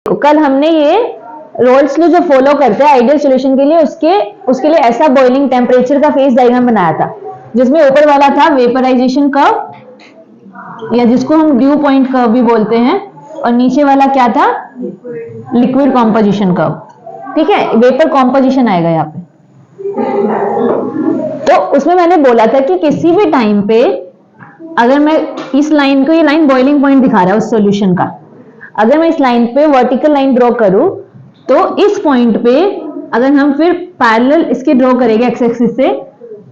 कल हमने ये रोल्स लॉ जो फॉलो करते हैं आइडियल सॉल्यूशन के लिए, उसके लिए ऐसा बॉइलिंग टेम्परेचर का फेज डायग्राम बनाया था, जिसमें ऊपर वाला था वेपराइजेशन कर्व, या जिसको हम ड्यू पॉइंट कर्व भी बोलते हैं, और नीचे वाला क्या था, लिक्विड कॉम्पोजिशन कर्व। ठीक है, वेपर कॉम्पोजिशन आएगा यहाँ पे। तो उसमें मैंने बोला था कि किसी भी टाइम पे अगर मैं इस लाइन को, ये लाइन बॉइलिंग पॉइंट दिखा रहा है उस सॉल्यूशन का, अगर मैं इस लाइन पे वर्टिकल लाइन ड्रॉ करूं तो इस पॉइंट पे अगर हम फिर पैरेलल इसके ड्रॉ करेंगे एक्स एक्सिस से,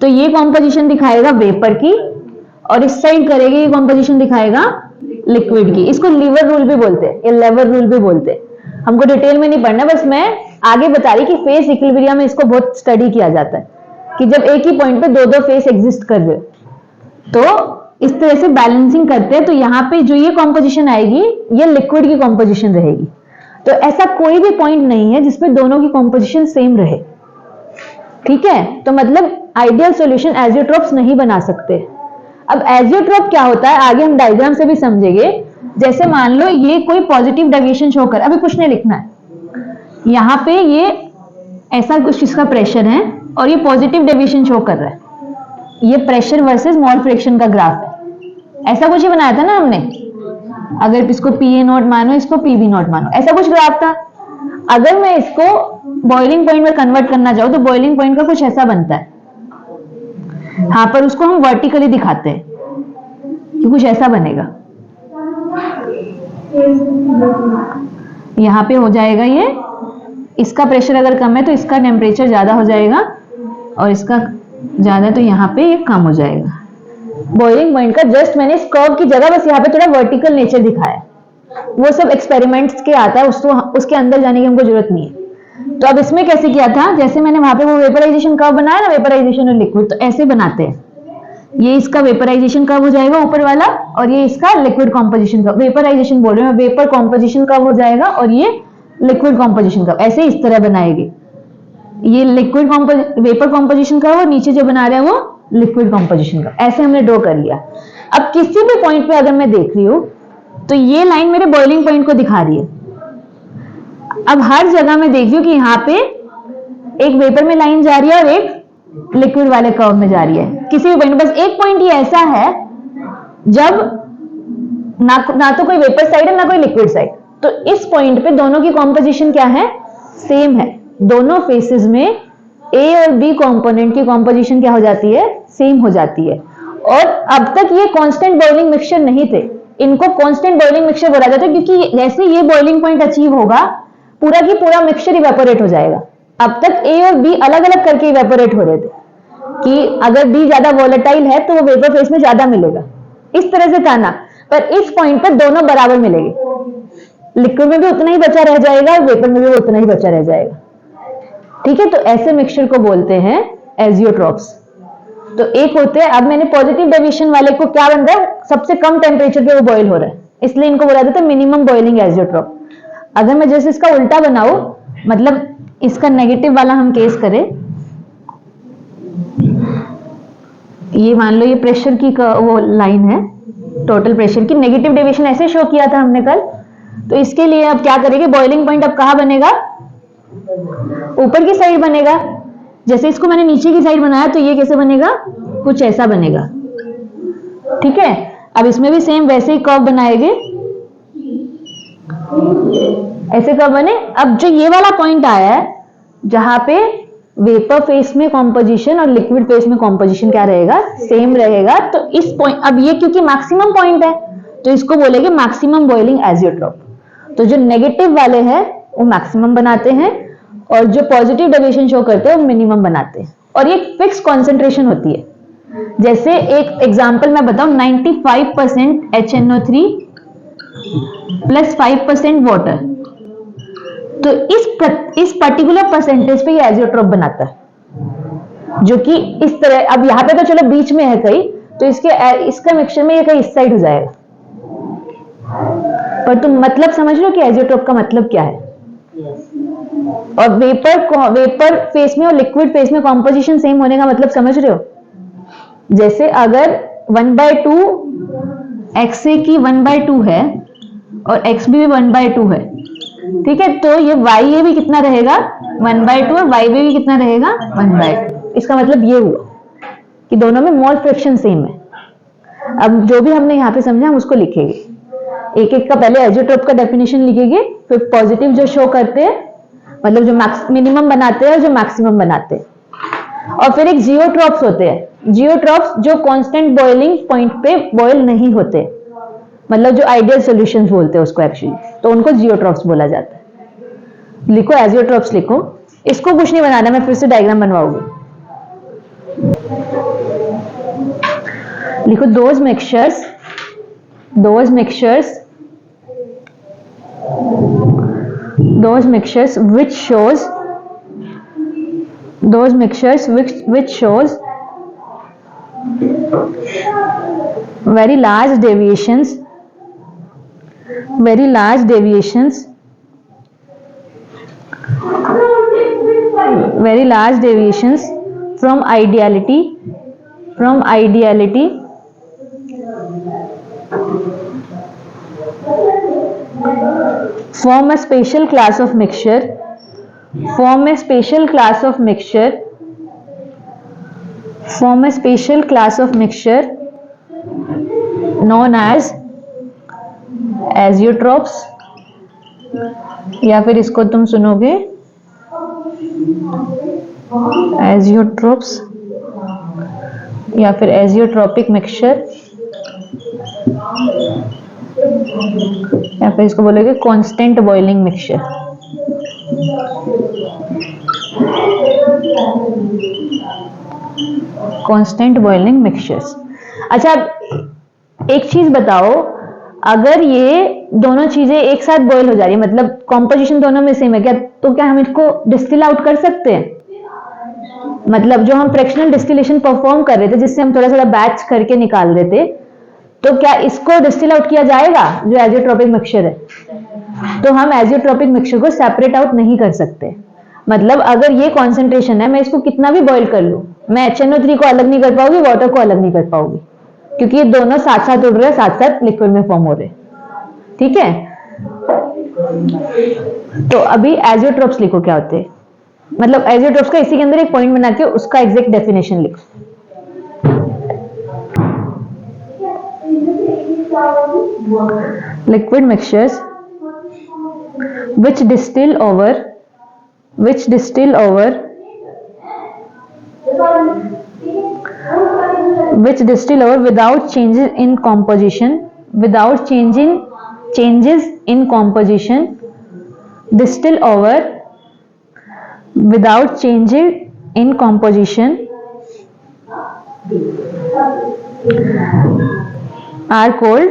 तो ये कॉम्पोजिशन दिखाएगा वेपर की, और इस साइड करेंगे ये कॉम्पोजिशन दिखाएगा लिक्विड की। इसको लीवर रूल भी बोलते हैं, ये लेवर रूल भी बोलते हैं। हमको डिटेल में नहीं पढ़ना, बस मैं आगे बता रही कि फेस इक्विलिब्रियम में इसको बहुत स्टडी किया जाता है कि जब एक ही पॉइंट पे दो दो फेस एग्जिस्ट कर रहे तो इस तरह से बैलेंसिंग करते हैं। तो यहाँ पे जो ये कॉम्पोजिशन आएगी ये लिक्विड की कॉम्पोजिशन रहेगी। तो ऐसा कोई भी पॉइंट नहीं है जिसमें दोनों की कॉम्पोजिशन सेम रहे। ठीक है, तो मतलब आइडियल सॉल्यूशन एजियोट्रोप्स नहीं बना सकते। अब एजियोट्रोप क्या होता है आगे हम डायग्राम से भी समझेंगे। जैसे मान लो ये कोई पॉजिटिव डेविएशन शो कर, अभी कुछ नहीं लिखना है, यहाँ पे ये ऐसा कुछ इसका प्रेशर है और ये पॉजिटिव डेविएशन शो कर रहा है, ये प्रेशर वर्सेस मोल फ्रिक्शन का ग्राफ है। ऐसा कुछ ही बनाया था ना हमने, अगर इसको PA नॉट मानो, इसको PB नॉट मानो, ऐसा कुछ ग्राफ था। अगर मैं इसको बॉइलिंग पॉइंट में कन्वर्ट करना चाहूँ तो बॉइलिंग पॉइंट का कुछ ऐसा बनता है। हाँ, पर उसको हम वर्टिकली दिखाते हैं कि कुछ ऐसा बनेगा। यहाँ पे हो जाएगा ये, इसका प्रेशर अगर कम है तो इसका टेम्परेचर ज्यादा हो जाएगा, और इसका ज्यादा तो यहाँ पे ये कम हो जाएगा। बॉइलिंग पॉइंट का जस्ट मैंने इस कर्व की जगह बस यहाँ पे थोड़ा वर्टिकल नेचर दिखाया, वो सब एक्सपेरिमेंट्स के आता है, उसके अंदर जाने की हमको जरूरत नहीं है। तो अब इसमें कैसे किया था, जैसे मैंने वहां पे वो वेपराइजेशन कर्व बनाया ना, वेपराइजेशन और लिक्विड, तो ऐसे बनाते हैं। ये इसका वेपराइजेशन कर्व हो जाएगा ऊपर वाला, और ये इसका लिक्विड कॉम्पोजिशन कर्व, वेपराइजेशन बोल रहे हैं, वेपर कॉम्पोजिशन कर्व हो जाएगा, और ये लिक्विड कॉम्पोजिशन कर्व, ऐसे इस तरह बनाएगी। ये लिक्विड वेपर कॉम्पोजिशन कर्व, और नीचे जो बना रहे हैं वो लिक्विड कॉम्पोजिशन कर्व, ऐसे हमने ड्रॉ कर लिया। अब किसी भी पॉइंट पे अगर मैं देख रही हूं तो ये लाइन मेरे बॉइलिंग पॉइंट को दिखा रही है। अब हर जगह मैं देख रही हूँ कि यहाँ पे एक वेपर में लाइन जा रही है और एक लिक्विड वाले कर्व में जा रही है। किसी भी पॉइंट, बस एक पॉइंट ये ऐसा है जब ना तो कोई वेपर साइड है ना कोई लिक्विड साइड, तो इस पॉइंट पे दोनों की कॉम्पोजिशन क्या है, सेम है। दोनों फेसेस में A और B कंपोनेंट की कॉम्पोजिशन क्या हो जाती है, सेम हो जाती है। और अब तक ये कांस्टेंट बॉइलिंग मिक्सचर नहीं थे, इनको कांस्टेंट बॉइलिंग मिक्सचर बोला जाता है, क्योंकि जैसे ये बॉइलिंग पॉइंट अचीव होगा पूरा की पूरा मिक्सचर इवेपोरेट हो जाएगा। अब तक A और B अलग अलग करके इवेपोरेट हो रहे थे कि अगर B ज्यादा वोलेटाइल है तो वो वेपर फेस में ज्यादा मिलेगा, इस तरह से था ना। पर इस पॉइंट पर दोनों बराबर मिलेंगे, लिक्विड में भी उतना ही बचा रह जाएगा और वेपर में भी उतना ही बचा रह जाएगा। ठीक है, तो ऐसे मिक्सचर को बोलते हैं एजियोट्रोप्स। तो एक होते हैं, अब मैंने पॉजिटिव डेविएशन वाले को क्या बन रहा है, सबसे कम टेम्परेचर पे वो बॉईल हो रहा है, इसलिए इनको बोला जाता है मिनिमम बॉइलिंग एजियोट्रोप। अगर मैं जैसे इसका उल्टा बनाऊं, मतलब इसका नेगेटिव वाला हम केस करें, ये मान लो ये प्रेशर की वो लाइन है, टोटल प्रेशर की, नेगेटिव डेविएशन ऐसे शो किया था हमने कल। तो इसके लिए अब क्या करेंगे, बॉइलिंग पॉइंट अब कहाँ बनेगा, ऊपर की साइड बनेगा। जैसे इसको मैंने नीचे की साइड बनाया तो ये कैसे बनेगा, कुछ ऐसा बनेगा। ठीक है, अब इसमें भी सेम वैसे ही कर्व बनाएंगे, ऐसे कर्व बने। अब जो ये वाला पॉइंट आया है जहां पे वेपर फेस में कॉम्पोजिशन और लिक्विड फेस में कॉम्पोजिशन क्या रहेगा, सेम रहेगा। तो इस पॉइंट, अब ये क्योंकि मैक्सिमम पॉइंट है तो इसको बोलेंगे मैक्सिमम बॉइलिंग एजियोट्रोप। तो जो नेगेटिव वाले हैं वो मैक्सिमम बनाते हैं, और जो पॉजिटिव डेविएशन शो करते हैं वो मिनिमम बनाते हैं, और ये फिक्स कॉन्सेंट्रेशन होती है। जैसे एक एग्जांपल मैं बताऊं, 95% HNO3 प्लस 5% वाटर, तो इस पर्टिकुलर परसेंटेज पे ये एजियोट्रोप बनाता है, जो कि इस तरह, अब यहाँ पे तो चलो बीच में है कहीं, तो इसका मिक्सचर में ये कहीं इस साइड हो जाएगा। पर तुम मतलब समझ लो कि एजियोट्रोप का मतलब क्या है। और वेपर फेस में और लिक्विड फेस में कॉम्पोजिशन सेम होने का मतलब समझ रहे हो। जैसे अगर 1/2 XA की 1/2 है और XB भी 1/2 है, ठीक है, तो ये वाई ए भी कितना रहेगा 1/2 और वाई बी भी कितना रहेगा 1/2। इसका मतलब ये हुआ कि दोनों में मोल फ्रैक्शन सेम है। अब जो भी हमने यहाँ पे समझा हम उसको लिखेंगे, एक एक का पहले एजियोट्रोप का डेफिनेशन लिखेंगे, फिर पॉजिटिव जो शो करते हैं मतलब जो मिनिमम बनाते हैं और जो मैक्सिमम बनाते हैं, और फिर एक जियोट्रॉप्स होते हैं। जियोट्रॉप्स जो कांस्टेंट बॉइलिंग पॉइंट पे बॉयल नहीं होते, मतलब जो आइडियल सॉल्यूशंस बोलते हैं उसको एक्चुअली, तो उनको जियोट्रॉप्स बोला जाता है। लिखो एजियोट्रॉप्स लिखो, इसको कुछ नहीं बनाना, मैं फिर से डायग्राम बनवाऊंगी। लिखो those mixtures which shows very large deviations from ideality form a special class of mixture known as azeotropes, या फिर इसको तुम सुनोगे एजियोट्रोप्स या फिर एजियोट्रोपिक मिक्सचर, या फिर इसको बोलोगे constant boiling mixture. Constant boiling mixtures. अच्छा, एक चीज बताओ, अगर ये दोनों चीजें एक साथ बॉयल हो जा रही है, मतलब कॉम्पोजिशन दोनों में सेम है क्या, तो क्या हम इसको डिस्टिल आउट कर सकते हैं? मतलब जो हम फ्रैक्शनल डिस्टिलेशन परफॉर्म कर रहे थे, जिससे हम थोड़ा थोड़ा बैच करके निकाल रहे थे, तो क्या इसको डिस्टिल आउट किया जाएगा जो एजियोट्रोपिक मिक्सचर है? तो हम एजियोट्रोपिक मिक्सचर को सेपरेट आउट नहीं कर सकते। मतलब अगर ये कॉन्सेंट्रेशन है, मैं इसको कितना भी बॉयल कर लूं, मैं HNO3 को अलग नहीं कर पाऊंगी, वाटर को अलग नहीं कर पाऊंगी, क्योंकि ये दोनों साथ साथ उड़ रहे हैं, साथ साथ लिक्विड में फॉर्म हो रहे हैं। ठीक है, तो अभी एजियोट्रोप्स लिखो क्या होते हैं, मतलब एजियोट्रोप्स का इसी के अंदर एक पॉइंट बना के उसका एग्जैक्ट डेफिनेशन लिखो। Liquid mixtures which distill over without changes in composition distill over without changing in composition are called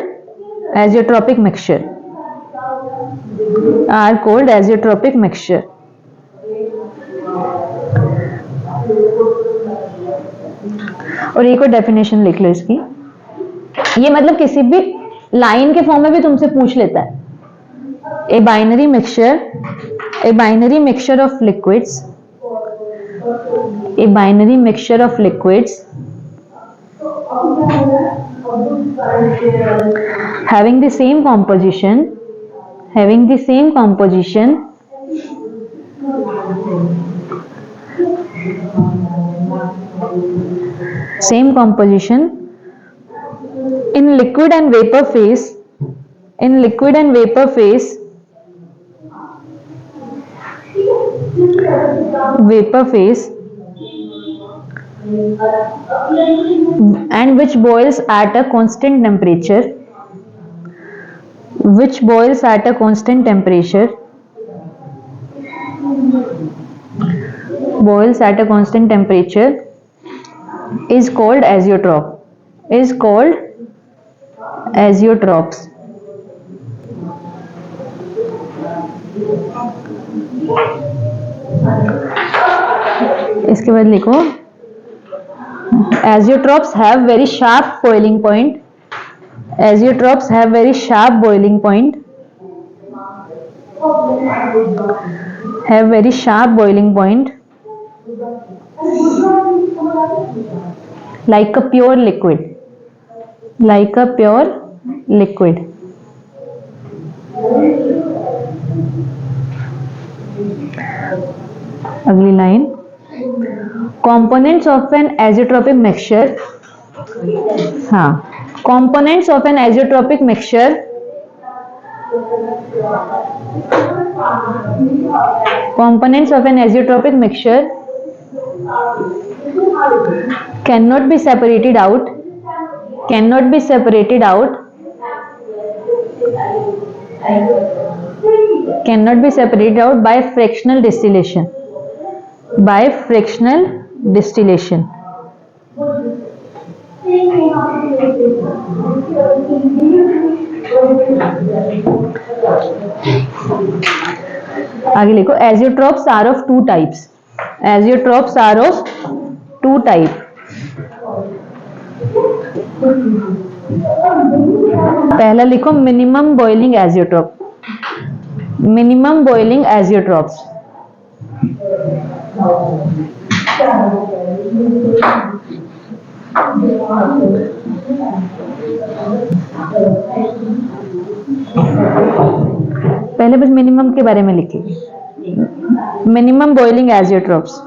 azeotropic mixture, और एक और डेफिनेशन लिख लो इसकी, ये मतलब किसी भी लाइन के फॉर्म में भी तुमसे पूछ लेता है। A binary mixture of liquids having the same composition in liquid and vapor phase and which boils at a constant temperature is called azeotrops. इसके बाद लिखो azeotrops have very sharp boiling point like a pure liquid अगली line, components of an azeotropic mixture, हाँ, components of an azeotropic mixture cannot be separated out by fractional distillation. आगे लिखो, azeotropes are of two types. पहला लिखो minimum boiling azeotropes. पहले बस minimum के बारे में लिखिए. Minimum boiling azeotropes,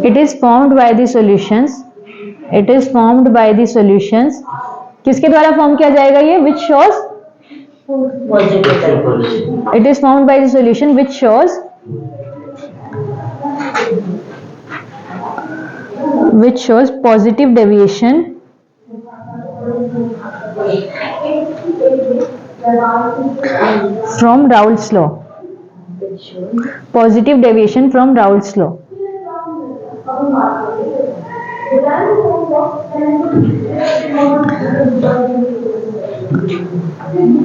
it is formed by the solutions. किसके द्वारा फॉर्म किया जाएगा ये? Which shows, it is formed by the solution which shows positive deviation from Raoult's law. Positive deviation from Raoult's law.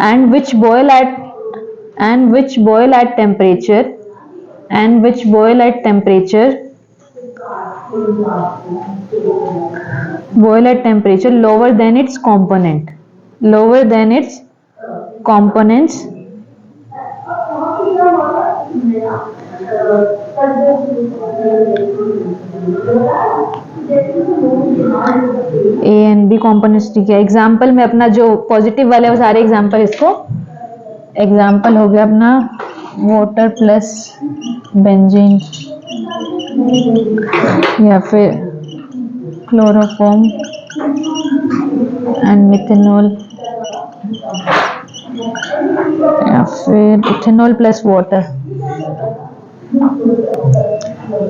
And which boil at temperature lower than its components A and B components. ठीक है, example में अपना जो positive वाले वो सारे example, इसको example हो गया अपना वाटर प्लस बेंजीन या फिर क्लोरोफॉर्म एंड मिथेनॉल या फिर इथेनॉल प्लस वाटर.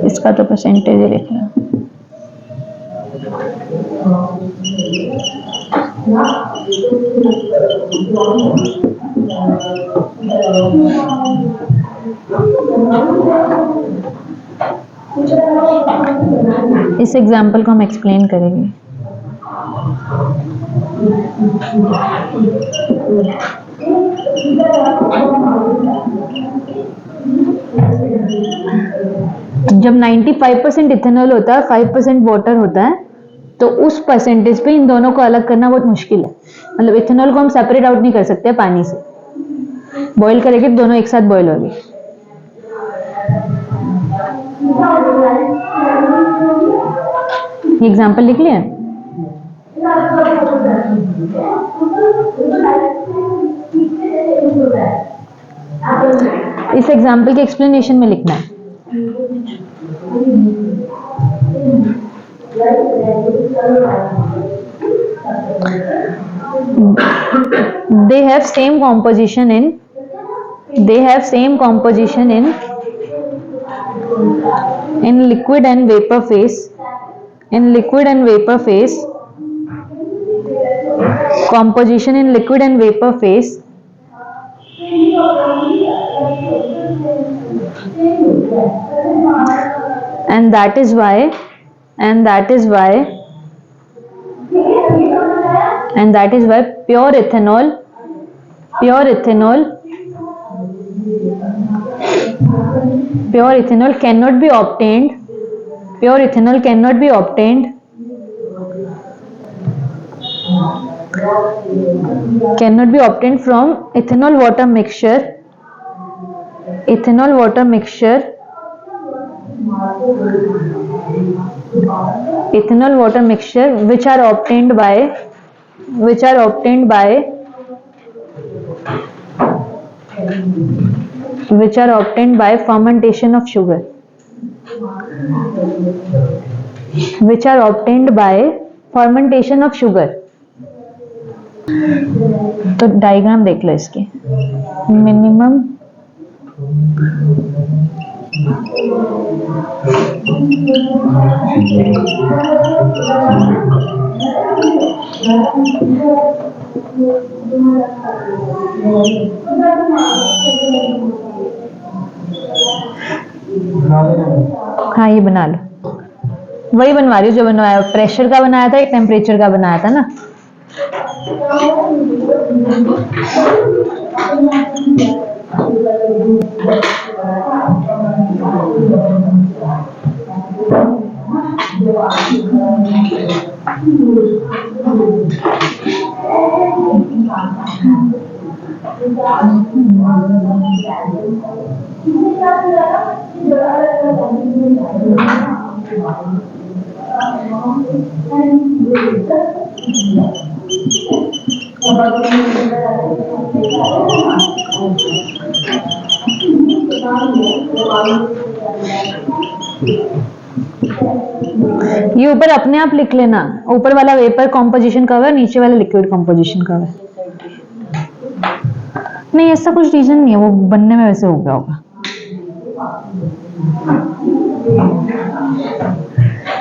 इसका तो परसेंटेज ही लिखना. इस एग्जाम्पल को हम एक्सप्लेन करेंगे. जब 95% इथेनॉल होता है, 5% वाटर होता है, तो उस परसेंटेज पे इन दोनों को अलग करना बहुत मुश्किल है. मतलब इथेनॉल को हम सेपरेट आउट नहीं कर सकते पानी से. बॉईल करेंगे दोनों एक साथ बॉईल होगी. ये एग्जाम्पल लिख लिया. इस एग्जाम्पल के एक्सप्लेनेशन में लिखना है. They have same composition in liquid and vapor phase. Composition in liquid and vapor phase. And that is why pure ethanol cannot be obtained from ethanol water mixture which are obtained by which are obtained by fermentation of sugar, which are obtained by fermentation of sugar. तो diagram देख लो इसके, minimum हाँ ये बना लो, वही बनवा रही हूँ जो बनवाया, प्रेशर का बनाया था, एक टेम्परेचर का बनाया था ना। ये ऊपर अपने आप लिख लेना, ऊपर वाला वेपर कॉम्पोजिशन कवर, नीचे वाला लिक्विड कॉम्पोजिशन कवर। नहीं ऐसा कुछ रीजन नहीं है, वो बनने में वैसे हो गया होगा।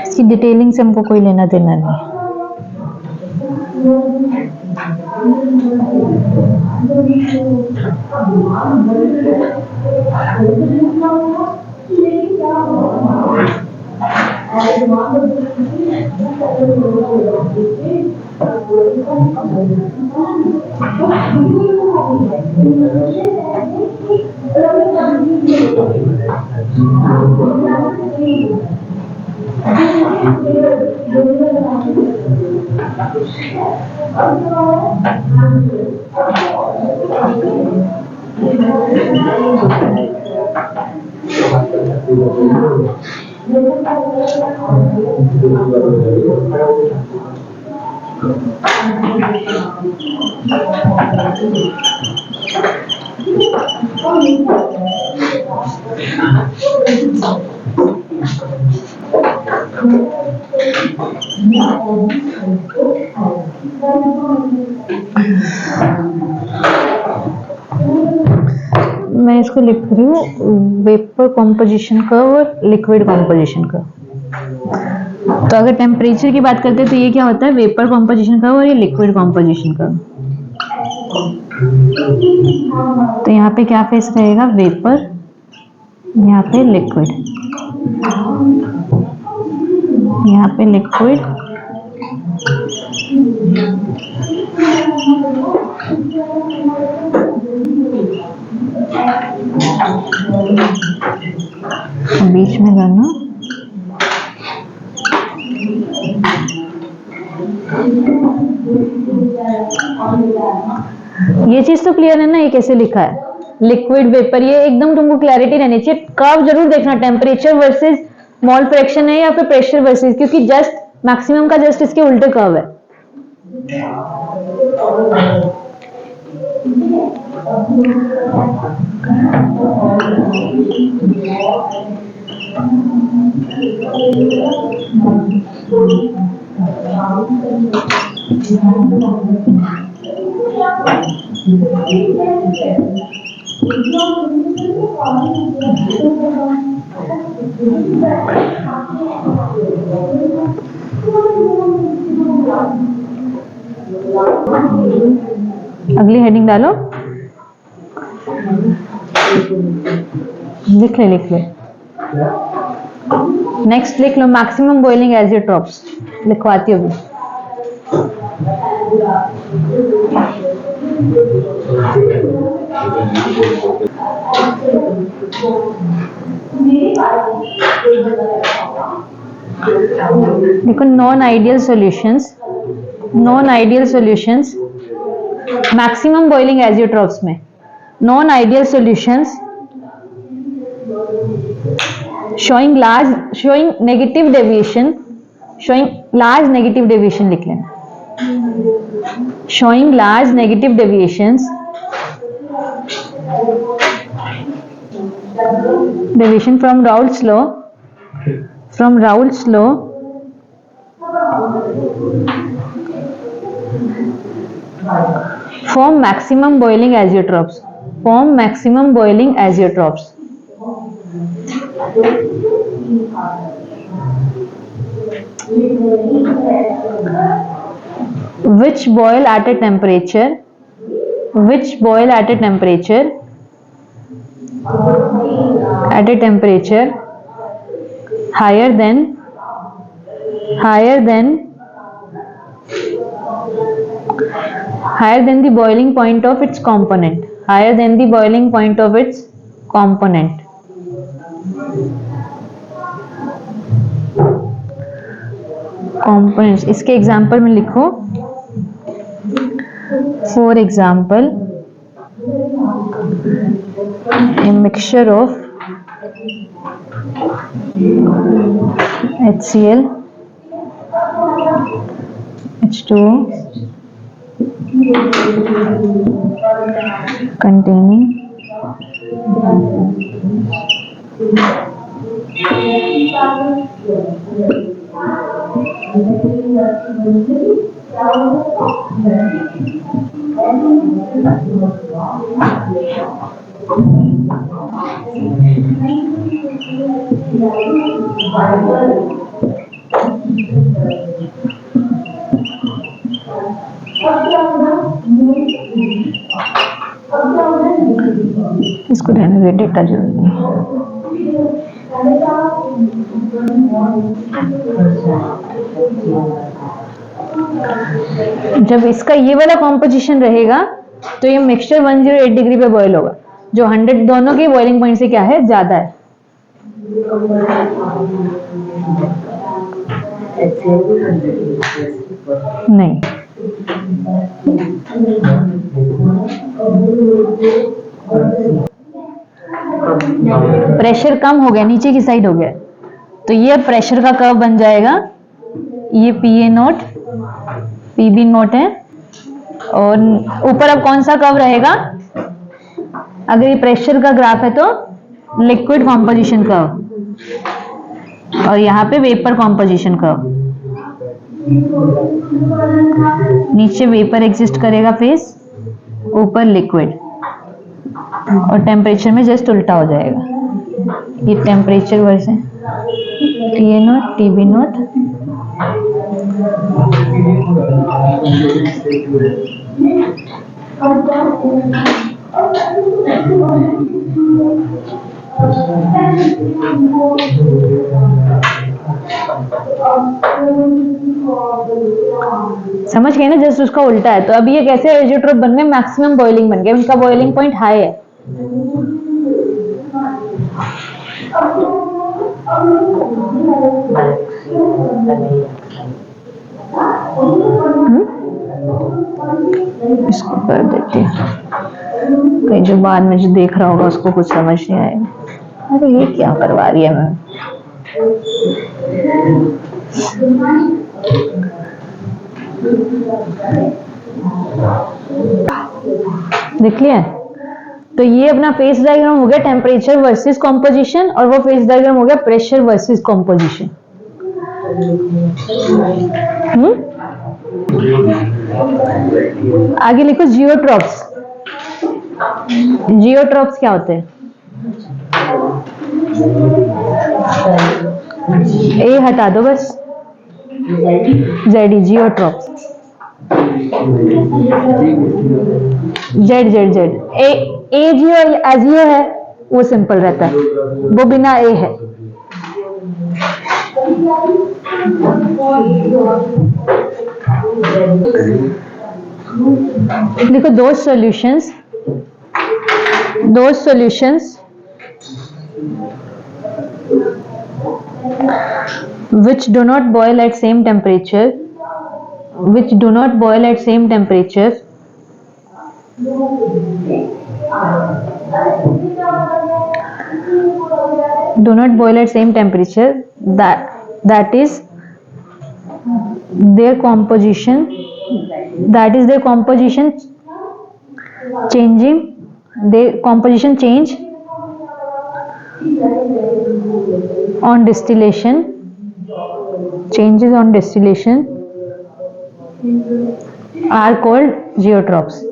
इसकी डिटेलिंग से हमको कोई लेना देना नहीं। मैं इसको लिख रही हूँ वेपर कॉम्पोजिशन कर्व और लिक्विड कॉम्पोजिशन कर्व। तो अगर टेम्परेचर की बात करते हैं तो ये क्या होता है, वेपर कॉम्पोजिशन कर्व और ये लिक्विड कॉम्पोजिशन कर्व। तो यहाँ पे क्या फेस रहेगा, वेपर, यहाँ पे लिक्विड, यहाँ पे लिक्विड, बीच में करना। ये चीज तो क्लियर है ना, ये कैसे लिखा है, लिक्विड वेपर, ये एकदम तुमको क्लैरिटी रहनी चाहिए। कर्व जरूर देखना, टेम्परेचर वर्सेस मोल फ्रैक्शन है या फिर प्रेशर वर्सेस, क्योंकि जस्ट मैक्सिमम का जस्ट इसके उल्टे कर्व है। अगली हेडिंग डालो, लिख ले लिख ले, नेक्स्ट लिख लो, maximum boiling azeotropes, लिखवाती होगी। देखो non ideal solutions, non ideal solutions maximum boiling azeotropes में, non ideal solutions showing negative deviation, showing large negative deviation लिख लेना, showing large negative deviations Deviation from Raoult's law. From Raoult's law, form maximum boiling azeotrophs. Form maximum boiling azeotrophs. Which boil at a temperature. Which boil at a temperature. At a temperature higher than the boiling point of its component. Higher than the boiling point of its component. Components. इसके example में लिखो. For example, a mixture of HCl, H2O containing इसको रहने दे, data जरूरी नहीं. जब इसका ये वाला कॉम्पोजिशन रहेगा तो ये मिक्सचर 108 डिग्री पे बॉईल होगा, जो 100 दोनों के बॉइलिंग पॉइंट से क्या है, ज्यादा है. नहीं, प्रेशर कम हो गया, नीचे की साइड हो गया, तो ये प्रेशर का कर्व बन जाएगा. ये PA0 PB0 है, और ऊपर अब कौन सा कर्व रहेगा, अगर ये प्रेशर का ग्राफ है तो लिक्विड कॉम्पोजिशन कर्व, और यहाँ पे वेपर कॉम्पोजिशन कर्व. नीचे वेपर एग्जिस्ट करेगा फेस, ऊपर लिक्विड, और टेम्परेचर में जस्ट उल्टा हो जाएगा. ये टेम्परेचर वैसे TA0 TB0 समझ गए ना, जस्ट उसका उल्टा है. तो अब ये कैसे एजियोट्रोप बन गए, मैक्सिमम बॉइलिंग बन गए, उनका बॉइलिंग पॉइंट हाई है. इसको कर देते हैं, कहीं जो बाद में जो देख रहा होगा उसको कुछ समझ नहीं आएगा. अरे ये क्या करवा रही है मैं. देख लिया. तो ये अपना फेस डायग्राम हो गया टेम्परेचर वर्सेस कॉम्पोजिशन, और वो फेस डायग्राम हो गया प्रेशर वर्सेस कॉम्पोजिशन. आगे लिखो जियोट्रॉप्स. जियोट्रॉप्स क्या होते हैं, ए हटा दो बस, जेड, जियोट्रॉप्स, जेड जेड जेड. ए जियो एजियो है, वो सिंपल रहता है, वो बिना ए है. देखो दो solutions which do not boil at same temperature, do not boil at same temperature, that is their composition changing, their composition change on distillation, changes on distillation are called geotrophs,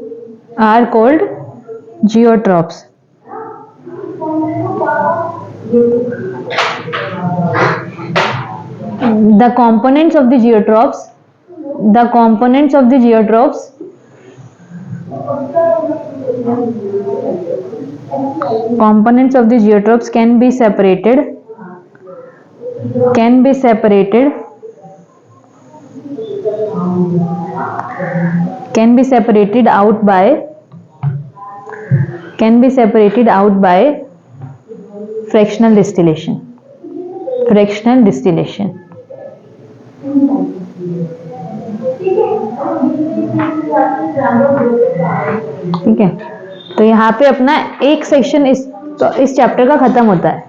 are called geotrophs. The components of the geotrophs, the components of the geotrophs components of the geotrophs can be separated out by fractional distillation. ठीक है, तो यहाँ पे अपना एक section इस chapter का खत्म होता है।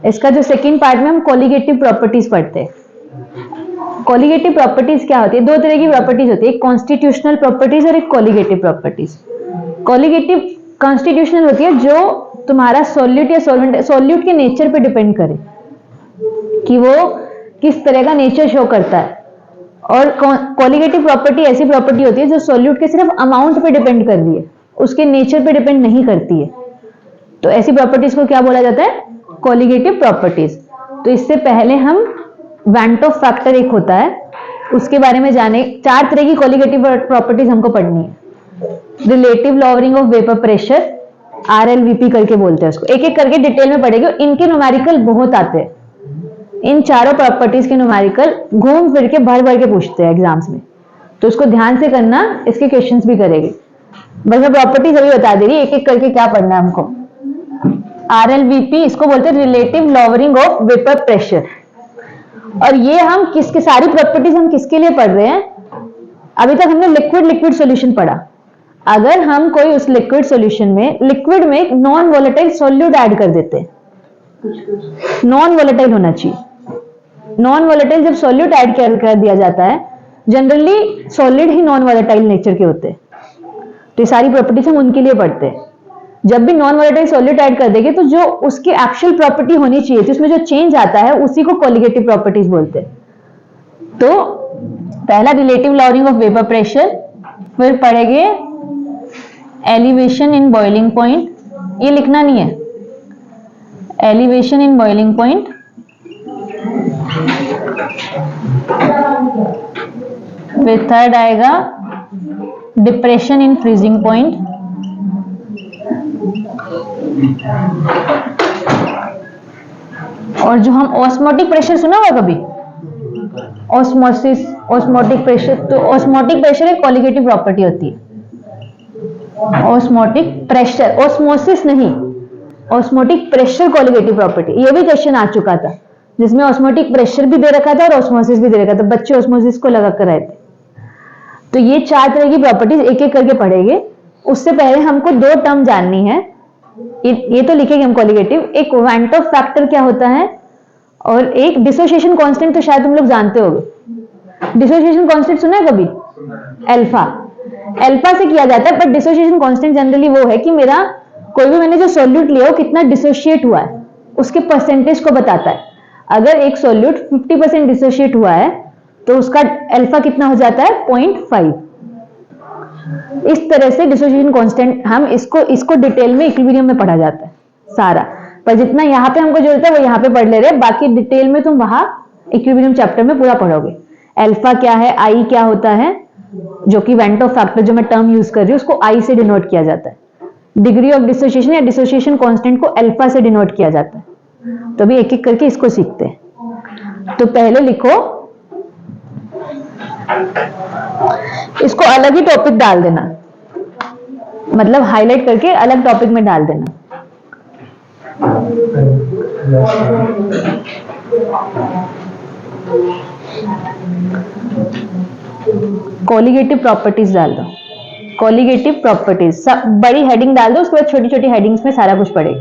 इसका जो सेकंड पार्ट में हम कोलिगेटिव प्रॉपर्टीज पढ़ते हैं। कोलिगेटिव प्रॉपर्टीज क्या होती है? दो तरह की प्रॉपर्टीज होती है, एक कॉन्स्टिट्यूशनल प्रॉपर्टीज और एक कोलिगेटिव प्रॉपर्टीज। कॉलिगेटिव कॉन्स्टिट्यूशनल होती है जो तुम्हारा सॉल्यूट या सॉल्यूट के नेचर पे डिपेंड करे कि वो किस तरह का नेचर शो करता है। और कोलिगेटिव प्रॉपर्टी ऐसी प्रॉपर्टी होती है जो सॉल्यूट के सिर्फ अमाउंट पे डिपेंड कर रही है, उसके नेचर पे डिपेंड नहीं करती है। तो ऐसी प्रॉपर्टीज को क्या बोला जाता है? Colligative properties. तो इससे पहले हम वैन ऑफ फैक्टर एक होता है, उसके बारे में जाने। चार तरह की कोलिगेटिव प्रॉपर्टीज हमको पढ़नी है। Relative lowering of vapour pressure, RLVP करके बोलते हैं उसको, एक एक करके डिटेल में पढ़ेंगे। इनके न्यूमेरिकल बहुत आते हैं, इन चारों प्रॉपर्टीज के न्यूमेरिकल घूम फिर के भर भर के पूछते हैं एग्जाम्स में, तो उसको ध्यान से करना, इसके क्वेश्चंस भी करेंगे। बस मैं प्रॉपर्टीज अभी बता दे रही, एक एक करके क्या पढ़ना है हमको। RLVP इसको बोलते हैं relative lowering of vapour pressure. और ये हम किसके, सारी प्रॉपर्टीज हम किसके लिए पढ़ रहे हैं? अभी तक हमने लिक्विड सॉल्यूशन पढ़ा। अगर हम कोई उस लिक्विड सॉल्यूशन में, लिक्विड में एक नॉन वोलेटाइल सॉल्यूट ऐड कर देते हैं, नॉन वोलेटाइल होना चाहिए। नॉन वोलेटाइल जब सॉल्यूट ऐड कर दिया जाता है, जनरली सॉलिड ही नॉन वोलेटाइल नेचर के होते हैं, तो ये सारी प्रॉपर्टीज हम उनके लिए पढ़ते हैं। जब भी नॉन वोलेटाइल सॉल्यूट ऐड कर देंगे तो जो उसकी एक्चुअल प्रॉपर्टी होनी चाहिए थी, उसमें जो चेंज आता है, उसी को कोलिगेटिव प्रॉपर्टीज बोलते हैं। तो पहला relative lowering of vapour pressure, फिर पढ़ेंगे एलिवेशन इन बॉइलिंग पॉइंट, ये लिखना नहीं है, एलिवेशन इन बॉइलिंग पॉइंट, फिर थर्ड आएगा डिप्रेशन इन फ्रीजिंग पॉइंट, और जो हम ऑस्मोटिक प्रेशर सुना होगा कभी, ऑस्मोसिस, ऑस्मोटिक प्रेशर, तो ऑस्मोटिक प्रेशर एक कोलिगेटिव प्रॉपर्टी होती है। ऑस्मोटिक प्रेशर, ऑस्मोसिस नहीं, ऑस्मोटिक प्रेशर कोलिगेटिव प्रॉपर्टी। ये भी क्वेश्चन आ चुका था जिसमें ऑस्मोटिक प्रेशर भी दे रखा था और ऑस्मोसिस भी दे रखा था, बच्चे ऑस्मोसिस को लगा कर आए थे। तो ये चार तरह की प्रॉपर्टीज एक एक करके पढ़ेंगे। उससे पहले हमको दो टर्म जाननी है, ये तो लिखेंगे हम कोलिगेटिव। एक वैन ऑफ फैक्टर क्या होता है, और एक डिसोसिएशन कांस्टेंट, तो शायद तुम लोग जानते होगे। डिसोसिएशन कांस्टेंट सुना है कभी? अल्फा, अल्फा से किया जाता है, पर डिसोसिएशन कांस्टेंट जनरली वो है कि मेरा कोई भी मैंने जो सॉल्यूट लिया वो कितना डिसोशिएट हुआ है, उसके परसेंटेज को बताता है। अगर एक सॉल्यूट 50% डिसोशिएट हुआ है तो उसका अल्फा कितना हो जाता है? 0.5। इस तरह से डिसोसिएशन कांस्टेंट, हम इसको डिटेल में इक्विलिब्रियम में पढ़ा जाता है सारा, पर जितना यहाँ पे हमको जरूरत है वो यहाँ पे पढ़ ले रहे हैं, बाकी डिटेल में तुम वहां इक्विलिब्रियम चैप्टर में पूरा पढ़ोगे। अल्फा क्या है, आई क्या होता है, जो कि वैन ऑफ फैक्टर जो मैं टर्म यूज कर रही हूँ उसको आई से डिनोट किया जाता है। डिग्री ऑफ डिसोसिएशन या डिसोसिएशन कांस्टेंट को अल्फा से डिनोट किया जाता है। तो अभी एक एक करके इसको सीखते हैं। तो पहले लिखो, इसको अलग ही टॉपिक डाल देना, मतलब हाईलाइट करके अलग टॉपिक में डाल देना। कोलिगेटिव प्रॉपर्टीज डाल दो, कोलिगेटिव प्रॉपर्टीज बड़ी हेडिंग डाल दो, उसके बाद छोटी छोटी हेडिंग्स में सारा कुछ पढ़ेगा।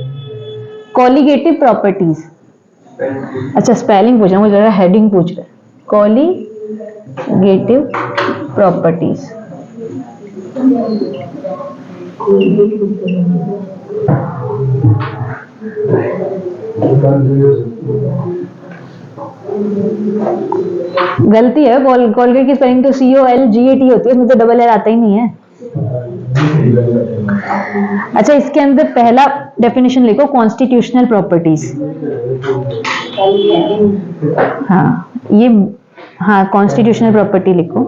कोलिगेटिव प्रॉपर्टीज, अच्छा स्पेलिंग पूछा, मुझे लगा हेडिंग पूछ रहे। कोलिगेटिव प्रॉपर्टीज, गलती है, कोलगेट की स्पेलिंग तो COLGAT होती है, उसमें तो डबल एल आता ही नहीं है। अच्छा, इसके अंदर पहला डेफिनेशन लिखो, कॉन्स्टिट्यूशनल प्रॉपर्टीज। हाँ ये, हाँ कॉन्स्टिट्यूशनल प्रॉपर्टी लिखो।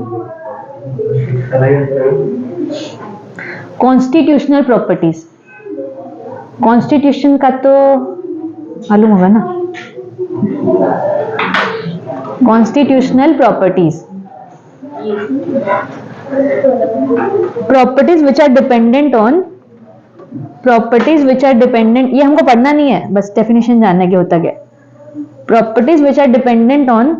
कॉन्स्टिट्यूशनल प्रॉपर्टीज, कॉन्स्टिट्यूशन का तो मालूम होगा ना। Constitutional properties, properties which are dependent on, properties which are dependent, ये हमको पढ़ना नहीं है, बस डेफिनेशन जानना क्या होता क्या। Properties which are dependent on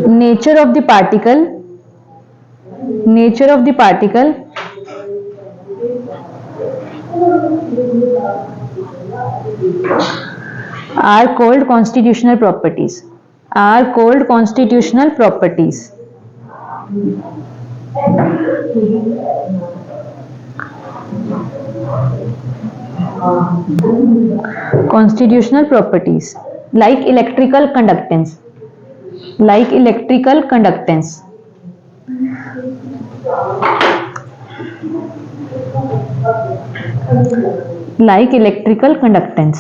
nature of the particle, nature of the particle are called constitutional properties, are called constitutional properties. Constitutional properties like electrical conductance, like electrical conductance, like electrical conductance।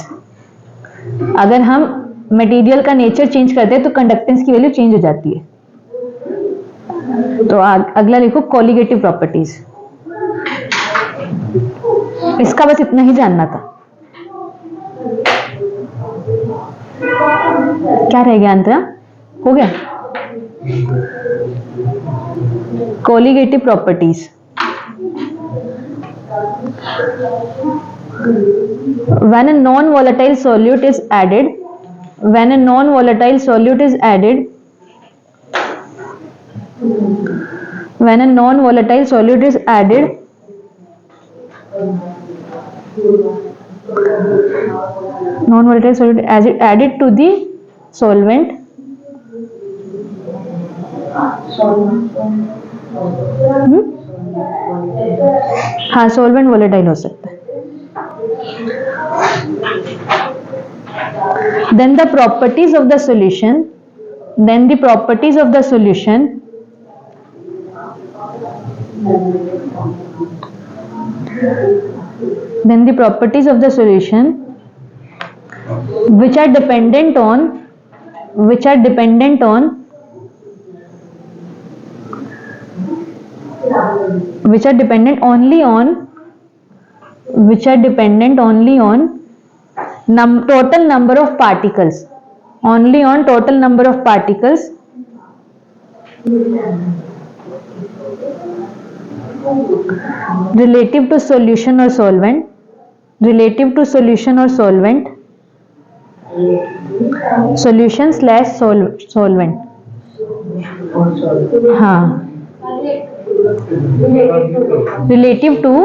अगर हम material का nature change करते हैं तो conductance की value change हो जाती है। तो अगला लिखो कोलिगेटिव प्रॉपर्टीज। इसका बस इतना ही जानना था। क्या रह गया अंतरा, हो गया। Colligative properties, when a non-volatile solute is added, when a non-volatile solute is added, when a non-volatile solute is added, non-volatile solute as it added to the solvent, हाँ solvent volatile हो सकता है। Then the properties of the solution, then the properties of the solution, then the properties of the solution which are dependent on, which are dependent on, which are dependent only on, which are dependent only on total number of particles, only on total number of particles relative to solution or solvent, relative to solution or solvent, solution slash solvent, हाँ relative to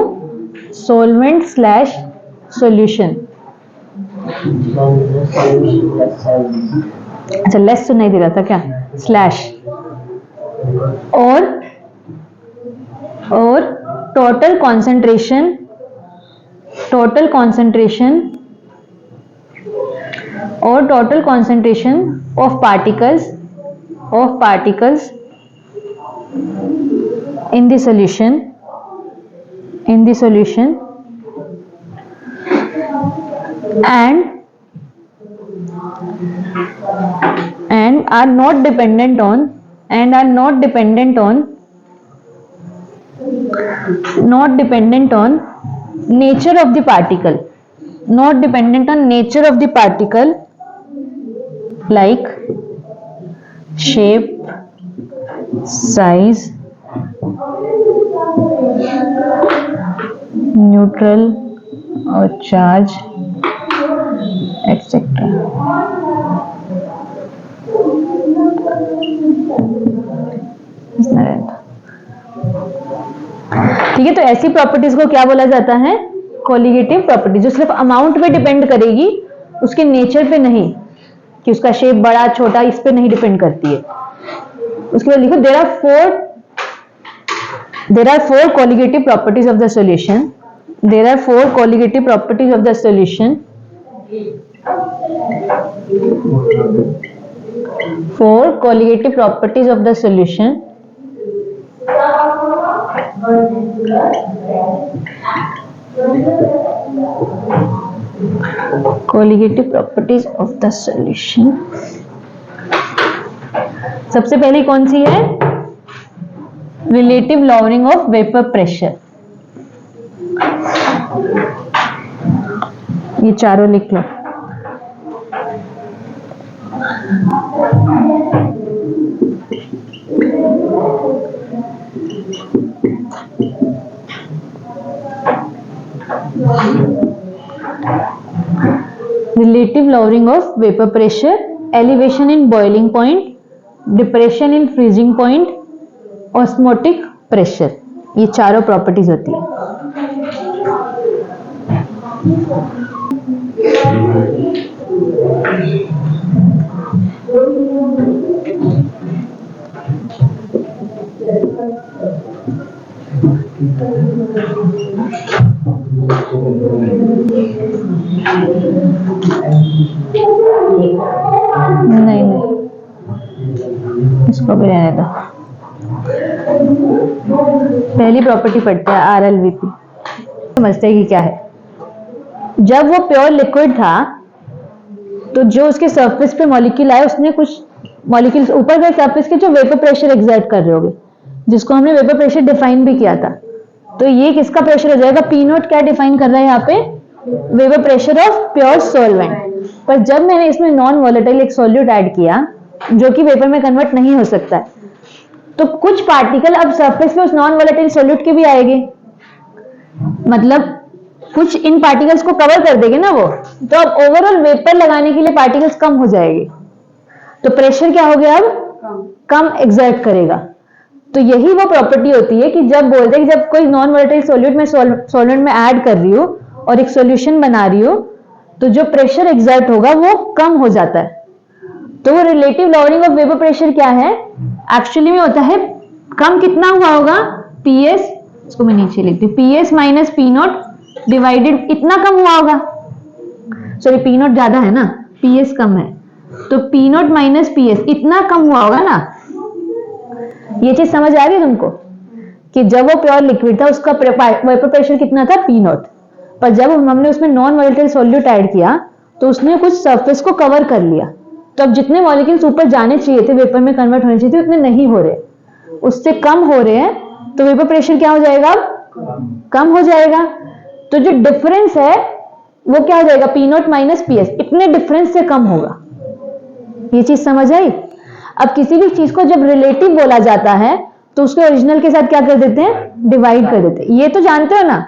solvent slash solution। अच्छा less सुनाई दे रहा था क्या, slash, और total concentration, total concentration और total concentration of particles, of particles in the solution, in the solution and are not dependent on, and are not dependent on, not dependent on nature of the particle, not dependent on nature of the particle like shape, size, neutral or charge, etc. ठीक है, तो ऐसी properties को क्या बोला जाता है, colligative property, जो सिर्फ अमाउंट पे डिपेंड करेगी, उसके नेचर पे नहीं, कि उसका शेप बड़ा छोटा, इस पे नहीं डिपेंड करती है। उसके बाद लिखो there are four colligative properties of the solution, there are four colligative properties of the solution. Four colligative properties of the solution. Colligative properties of the solution. सबसे पहली कौन सी है? Relative lowering of vapour pressure. ये चारों लिख लो. Relative lowering of vapor pressure, elevation in boiling point, depression in freezing point, osmotic pressure. ये चारों properties होती है. नहीं इसको भी रहने दो. पहली प्रॉपर्टी पढ़ते हैं RLVP. समझते हैं कि क्या है. जब वो प्योर लिक्विड था तो जो उसके सरफेस पे मॉलिक्यूल आए उसने कुछ मॉलिक्यूल्स ऊपर गए सरफेस के जो वेपर प्रेशर एक्सर्ट कर रहे होंगे, जिसको हमने वेपर प्रेशर डिफाइन भी किया था. तो ये किसका प्रेशर हो जाएगा? P नोट क्या डिफाइन कर रहा है यहाँ पे? Vapour pressure of pure solvent. पर जब मैंने इसमें नॉन वॉलेटाइल एक सॉल्यूट ऐड किया जो कि वेपर में कन्वर्ट नहीं हो सकता है, तो कुछ पार्टिकल अब सरफेस पे उस नॉन वॉलेटाइल सॉल्यूट के भी आएंगे. मतलब कुछ इन पार्टिकल्स को कवर कर देंगे ना वो, तो अब ओवरऑल वेपर लगाने के लिए पार्टिकल्स कम हो जाएंगे. तो प्रेशर क्या हो गया? अब कम एक्सर्ट करेगा. तो यही वो प्रॉपर्टी होती है कि जब बोलते हैं कि जब कोई नॉन वॉलेटाइल सॉल्यूट में सॉल्वेंट में ऐड कर रही हो और एक सॉल्यूशन बना रही हो, तो जो प्रेशर एक्सर्ट होगा वो कम हो जाता है. तो वो relative lowering of vapour pressure क्या है? एक्चुअली में होता है कम कितना हुआ होगा? PS, इसको मैं नीचे लिखती हूँ, PS minus P not divided इतना कम हुआ होगा. सॉरी P नॉट ज्यादा है ना, PS कम है, तो P नॉट माइनस PS इतना कम हुआ होगा ना. ये चीज समझ आ रही है तुमको कि जब वो प्योर लिक्विड था उसका वेपर प्रेशर कितना था? P not. पर जब हमने उसमें नॉन वॉलेटाइल सॉल्यूट ऐड किया तो उसने कुछ सरफेस को कवर कर लिया. तो अब जितने मॉलिक्यूल्स ऊपर जाने चाहिए थे, वेपर में कन्वर्ट होने चाहिए थे, उतने नहीं हो रहे, उससे कम हो रहे हैं. तो वेपर प्रेशर क्या हो जाएगा? अब कम हो जाएगा. तो जो डिफरेंस है वो क्या हो जाएगा? P not minus PS. इतने डिफरेंस से कम होगा. ये चीज समझ आई? अब किसी भी चीज को जब रिलेटिव बोला जाता है तो उसको ओरिजिनल के साथ क्या कर देते हैं? डिवाइड कर देते हैं. ये तो जानते हो ना,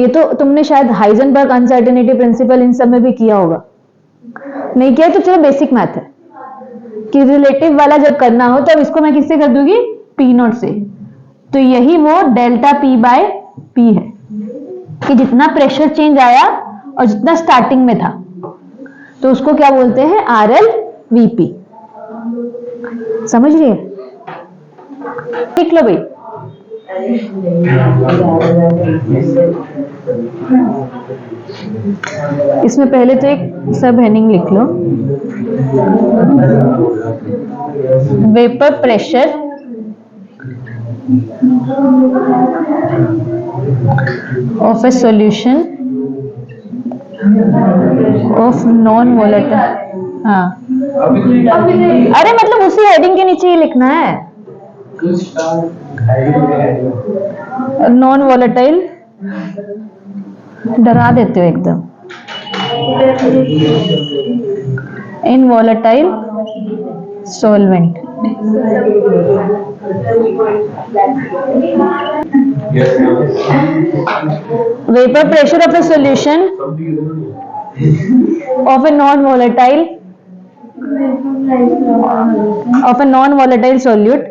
ये तो तुमने शायद हाइजेनबर्ग अनसर्टेनिटी प्रिंसिपल इन सब में भी किया होगा. नहीं किया तो चलो बेसिक मैथ है कि रिलेटिव वाला जब करना हो तो इसको मैं किससे कर दूंगी? P नॉट से. तो यही वो डेल्टा P बाय P है कि जितना प्रेशर चेंज आया और जितना स्टार्टिंग में था, तो उसको क्या बोलते हैं? RLVP. समझ रही है? लिख लो भाई. इसमें पहले तो एक सब हेडिंग लिख लो. Vapour pressure of a solution of non volatile. हाँ, अरे मतलब उसी हेडिंग के नीचे ही लिखना है. नॉन वॉलेटाइल, डरा देते हो एकदम. In volatile solvent. Vapour pressure of a solution of a non volatile solute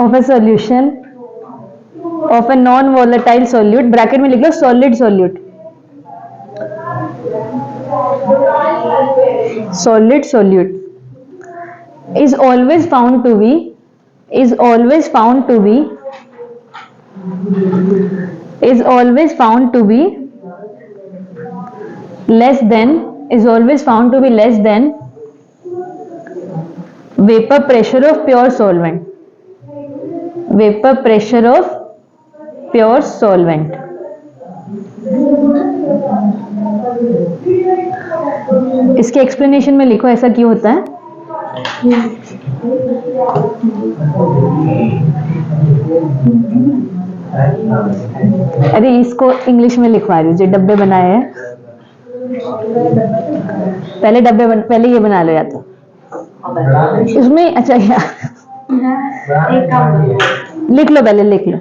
of a solution of a non volatile solute, bracket में लिख लो solid solute. solid solute is always found to be is always found to be less than vapor pressure of pure solvent. इसके explanation में लिखो ऐसा क्यों होता है। अरे इसको इंग्लिश में लिखवा रही हूँ, जो डब्बे बनाए हैं पहले ये बना लो या तो इसमें। अच्छा क्या लिख लो, पहले लिख लो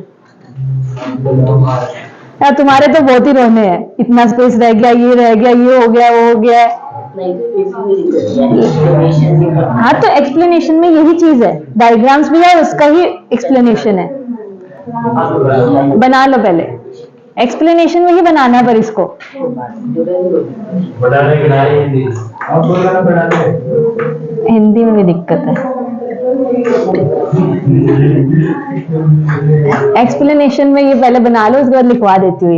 यार, तुम्हारे तो बहुत ही रोने हैं, इतना स्पेस रह गया, ये रह गया, ये हो गया, वो हो गया। हाँ तो एक्सप्लेनेशन में यही चीज है, डायग्राम्स भी है, उसका ही एक्सप्लेनेशन है। बना लो पहले, एक्सप्लेनेशन में ही बनाना है, पर इसको हिंदी में भी दिक्कत है। एक्सप्लेनेशन में ये पहले बना लो, उसके बाद लिखवा देती हूँ।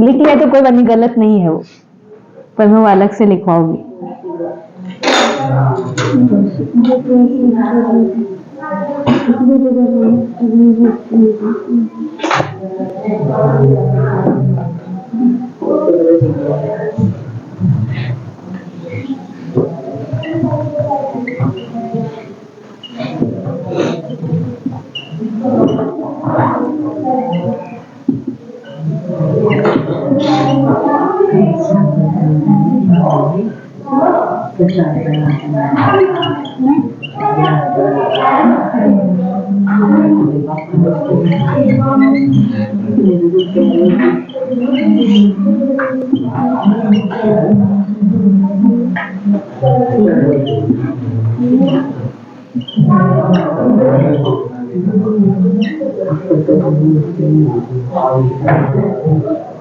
लिख लिया तो कोई बात नहीं, गलत नहीं है वो, पर मैं वो अलग से लिखवाऊंगी।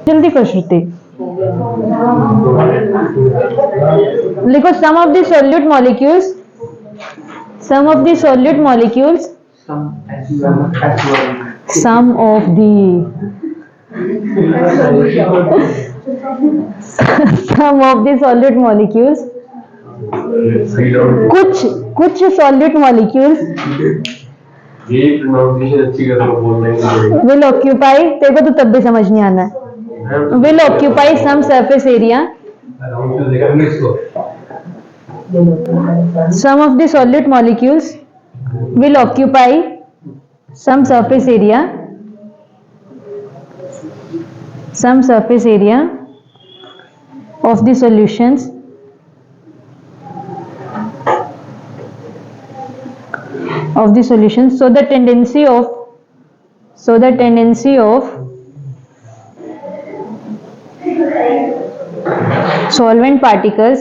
जल्दी कर श्रुति, लिखो some of the solute molecules, some of the solute molecules, some of the solute molecules, कुछ सॉल्यूट मॉलिक्यूल्स विल ऑक्यूपाई, तेरे को तो तब भी समझ नहीं आना है, will occupy some surface area, some of the solute molecules will occupy some surface area of the solutions so the tendency of solvent particles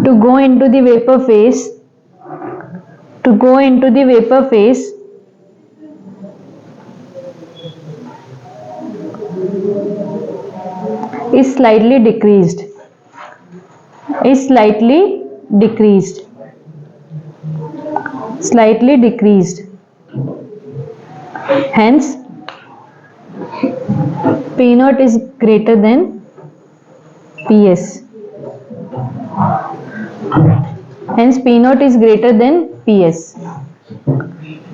to go into the vapor phase is slightly decreased, hence P naught is greater than PS,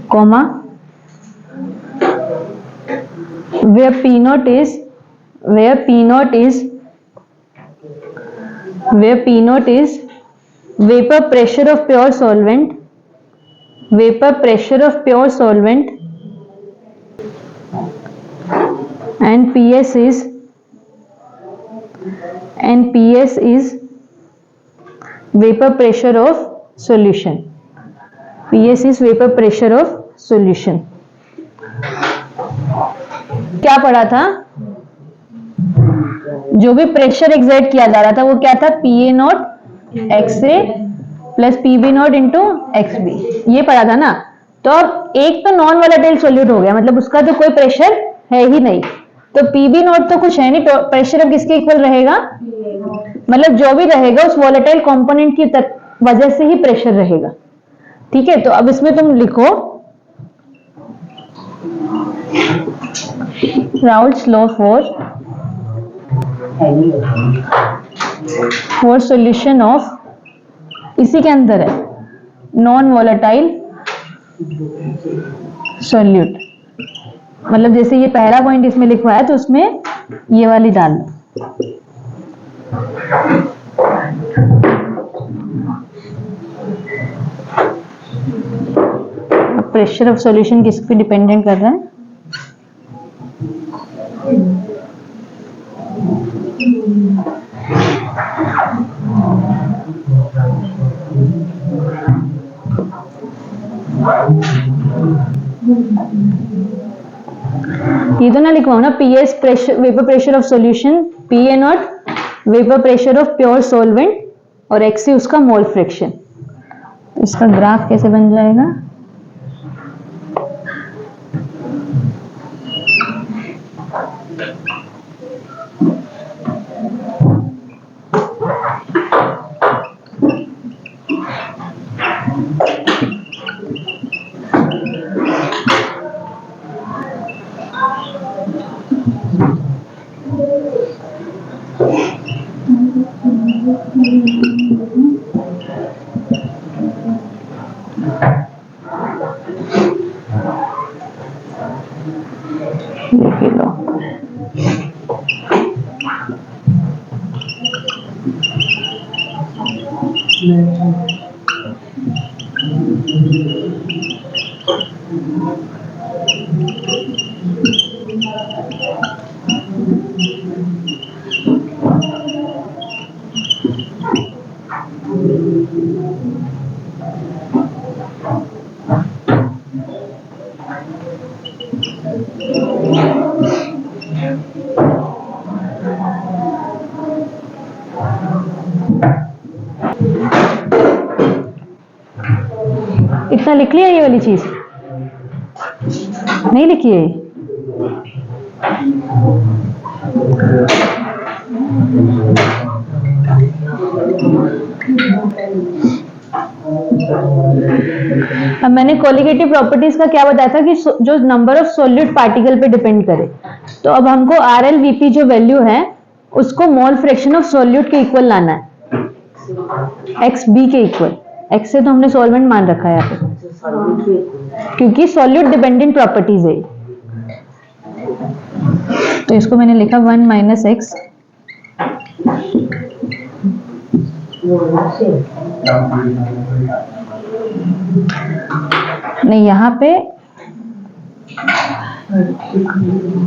comma, where P naught is vapor pressure of pure solvent, and PS is vapor pressure of solution. क्या पढ़ा था? जो भी pressure exert किया जा रहा था वो क्या था? PA not XA plus PB not into XB, ये पढ़ा था ना। तो अब एक तो नॉन वोलेटाइल सॉल्यूट हो गया, मतलब उसका तो कोई प्रेशर है ही नहीं, तो पीबी नॉट तो कुछ है नहीं, तो प्रेशर अब किसके इक्वल रहेगा, मतलब जो भी रहेगा उस वोलेटाइल कंपोनेंट की वजह से ही प्रेशर रहेगा। ठीक है, तो अब इसमें तुम लिखो Raoult's law for solution of, इसी के अंदर है नॉन वोलेटाइल सॉल्यूट, मतलब जैसे ये पहला पॉइंट इसमें लिखवा है तो उसमें ये वाली डाल दो। प्रेशर ऑफ सॉल्यूशन किस पे डिपेंडेंट कर रहा है, ये तो ना लिखवाओ ना, PS pressure vapour pressure of solution, PA not vapour pressure of pure solvent, और एक्स से उसका मोल फ्रैक्शन। इसका ग्राफ कैसे बन जाएगा, लिख लो। इतना लिख लिया, ये वाली चीज नहीं लिखी है, अब मैंने कोलिगेटिव प्रॉपर्टीज का क्या बताया था कि जो नंबर ऑफ सॉल्यूट पार्टिकल पे डिपेंड करे, तो अब हमको आर एल वीपी जो वैल्यू है उसको मोल फ्रैक्शन ऑफ सॉल्यूट के इक्वल लाना है, एक्स बी के इक्वल। एक्स से तो हमने सॉल्वेंट मान रखा है यहाँ पे, क्योंकि सॉल्यूट डिपेंडेंट प्रॉपर्टीज है, तो इसको मैंने लिखा 1 माइनस एक्स, नहीं यहाँ पे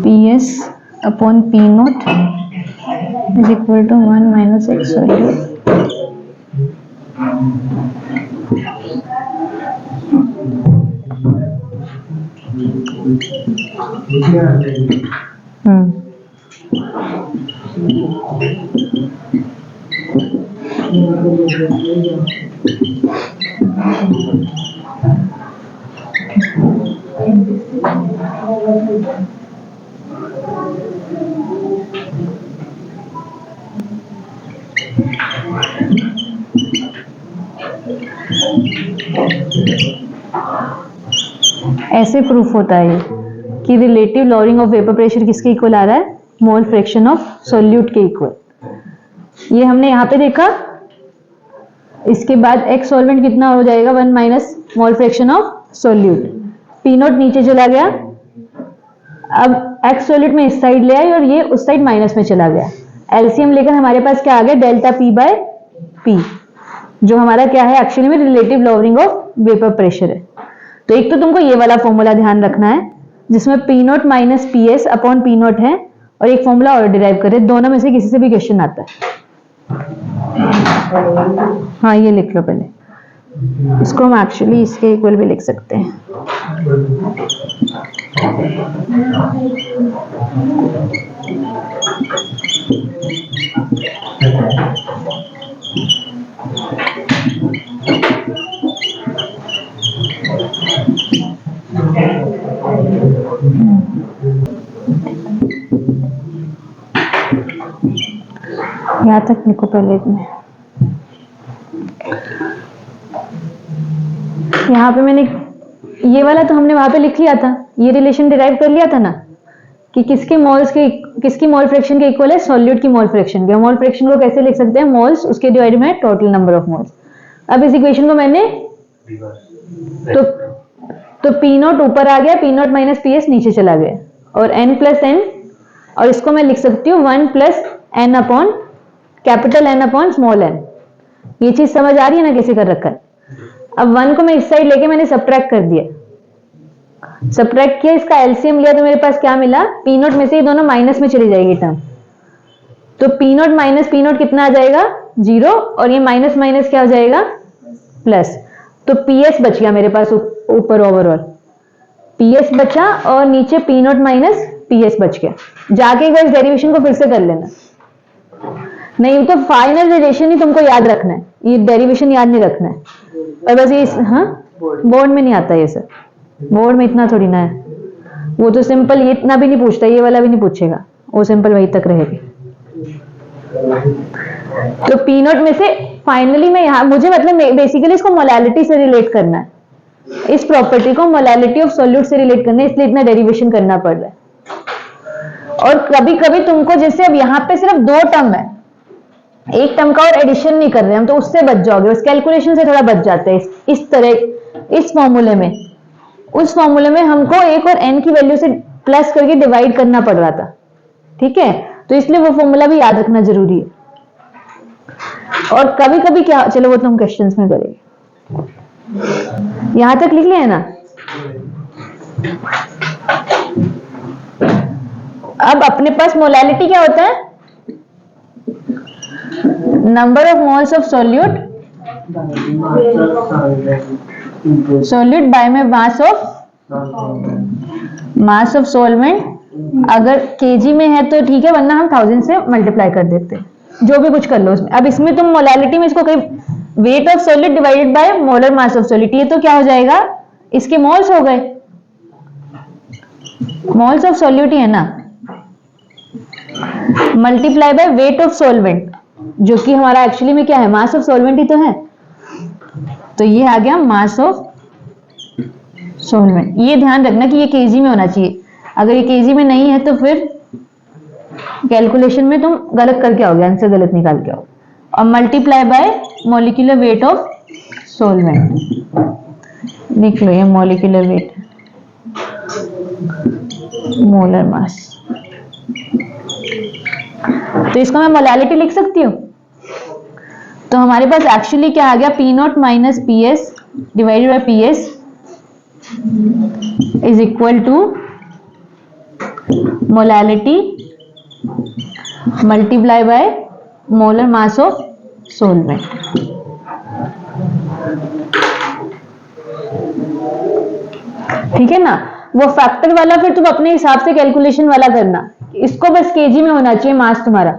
P S upon P naught is equal to 1 minus X solute. ऐसे प्रूफ होता है कि relative lowering of vapour pressure किसके इक्वल आ रहा है, मोल फ्रैक्शन ऑफ सॉल्यूट के इक्वल। ये हमने यहाँ पे देखा, इसके बाद एक्स सॉल्वेंट कितना हो जाएगा, 1 minus mole fraction of solute, P note नीचे चला गया, अब एक्स सॉल्यूट में इस साइड ले आई और ये उस साइड माइनस में चला गया, एलसीएम लेकर हमारे पास क्या आ गया, डेल्टा पी बाय पी, जो हमारा क्या है एक्चुअली में relative lowering of vapour pressure है। तो एक तो तुमको ये वाला फॉर्मूला ध्यान रखना है जिसमें P note minus P S upon P note है, और एक फॉर्मूला और डिराइव करे, दोनों में से किसी से भी क्वेश्चन आता है। हाँ ये लिख लो पहले, इसको हम एक्चुअली इसके इक्वल भी लिख सकते हैं। यहाँ तक लिखो पहले में। यहाँ पे मैंने ये वाला तो हमने वहां पे लिख लिया था, ये रिलेशन डिराइव कर लिया था ना कि किसकी मोल फ्रैक्शन के इक्वल है सॉल्यूट की मोल फ्रैक्शन के। मोल फ्रैक्शन को कैसे लिख सकते हैं, मोल्स उसके डिवाइड में टोटल नंबर ऑफ मोल्स। अब इस इक्वेशन को मैंने तो पी नॉट ऊपर आ गया, P naught minus P S नीचे चला गया, और एन प्लस एन, और इसको मैं लिख सकती हूँ 1 plus N upon capital N upon small N. ये चीज समझ आ रही है ना कैसे कर रखा है। अब 1 को मैं इस साइड लेके मैंने सब्ट्रैक्ट कर दिया, सब्ट्रैक्ट किया, इसका एलसीएम लिया तो मेरे पास क्या मिला, पी नॉट में से ये दोनों माइनस में चली जाएगी टर्म, तो P naught minus P not कितना आ जाएगा 0, और ये माइनस माइनस क्या हो जाएगा प्लस, तो पीएस बच गया मेरे पास ऊपर ओवरऑल पीएस बचा, और नीचे पी नॉट माइनस पीएस बच गया। जाके एक बार इस डेरिवेशन को फिर से कर लेना, नहीं तो फाइनल रिलेशन ही तुमको याद रखना है, ये डेरिवेशन याद नहीं रखना है। और बस ये हाँ बोर्ड में नहीं आता ये सर, बोर्ड में इतना थोड़ी ना है, वो तो सिंपल ये इतना भी नहीं पूछता, ये वाला भी नहीं पूछेगा, वो सिंपल वही तक रहेगी। तो पी नॉट में से फाइनली मैं यहाँ, मुझे मतलब बेसिकली इसको मोलैलिटी से रिलेट करना है, इस प्रॉपर्टी को मोलैलिटी ऑफ सॉल्यूट से रिलेट करना है, इसलिए इतना डेरिवेशन करना पड़ रहा है। और कभी कभी तुमको जैसे अब यहाँ पे सिर्फ 2 टर्म है, एक टर्म का और एडिशन नहीं कर रहे हम, तो उससे बच जाओगे, उस कैलकुलेशन से थोड़ा बच जाते हैं इस तरह इस फॉर्मूले में। उस फॉर्मूले में हमको एक और एन की वैल्यू से प्लस करके डिवाइड करना पड़ रहा था, ठीक है, तो इसलिए वो फॉर्मूला भी याद रखना जरूरी है। और कभी कभी क्या, चलो वो तो हम क्वेश्चंस में करेंगे, यहां तक लिख लिया है ना। अब अपने पास मोलैलिटी क्या होता है, number of moles of solute bye में मास ऑफ सॉल्वेंट। अगर केजी में है तो ठीक है, वरना हम 1000 से मल्टीप्लाई कर देते हैं, जो भी कुछ कर लो उसमें। अब इसमें तुम मोलैलिटी में इसको कहीं weight of solid divided by molar mass of solid, ये तो क्या हो जाएगा, इसके मोल्स हो गए, मोल्स ऑफ सॉल्यूट ही है ना, multiply by weight of solvent, जो कि हमारा एक्चुअली में क्या है, मास ऑफ सॉल्वेंट ही तो है, तो ये आ गया मास ऑफ सॉल्वेंट। ये ध्यान रखना कि ये केजी में होना चाहिए, अगर ये केजी में नहीं है तो फिर कैलकुलेशन में तुम गलत करके आओगे, आंसर गलत निकाल के आओ। और multiply by molecular weight of solvent, लिख लो ये मॉलिक्यूलर वेट, मोलर मास, तो इसको मैं मोलैलिटी लिख सकती हूँ। तो हमारे पास एक्चुअली क्या आ गया, P naught minus P S divided by P S is equal to molality multiply by molar mass of solvent. ठीक है ना, वो फैक्टर वाला फिर तुम अपने हिसाब से कैलकुलेशन वाला करना, इसको बस केजी में होना चाहिए मास तुम्हारा।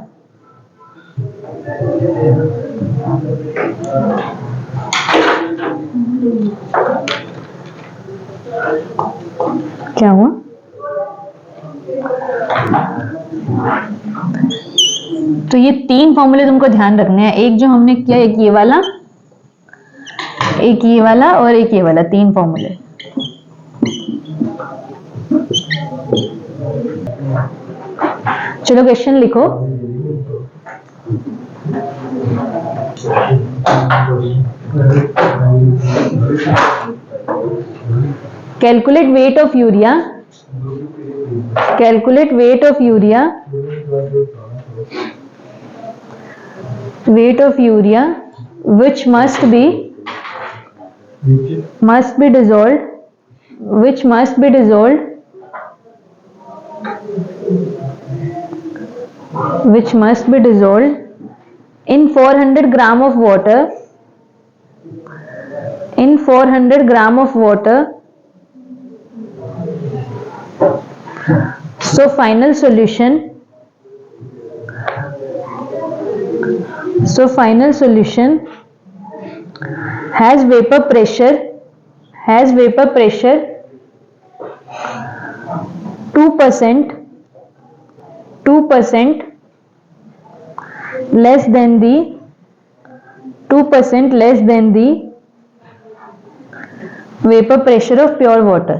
क्या हुआ, तो ये 3 फॉर्मूले तुमको ध्यान रखने हैं, एक जो हमने किया, एक ये वाला, एक ये वाला और एक ये वाला, 3 फॉर्मूले। चलो क्वेश्चन लिखो। Calculate weight of urea, calculate weight of urea, weight of urea which must be dissolved, which must be dissolved, which must be dissolved in 400 gram of water, in 400 gram of water. So final solution, so final solution has vapor pressure, has vapor pressure 2% less than the 2% less than the vapor pressure of pure water.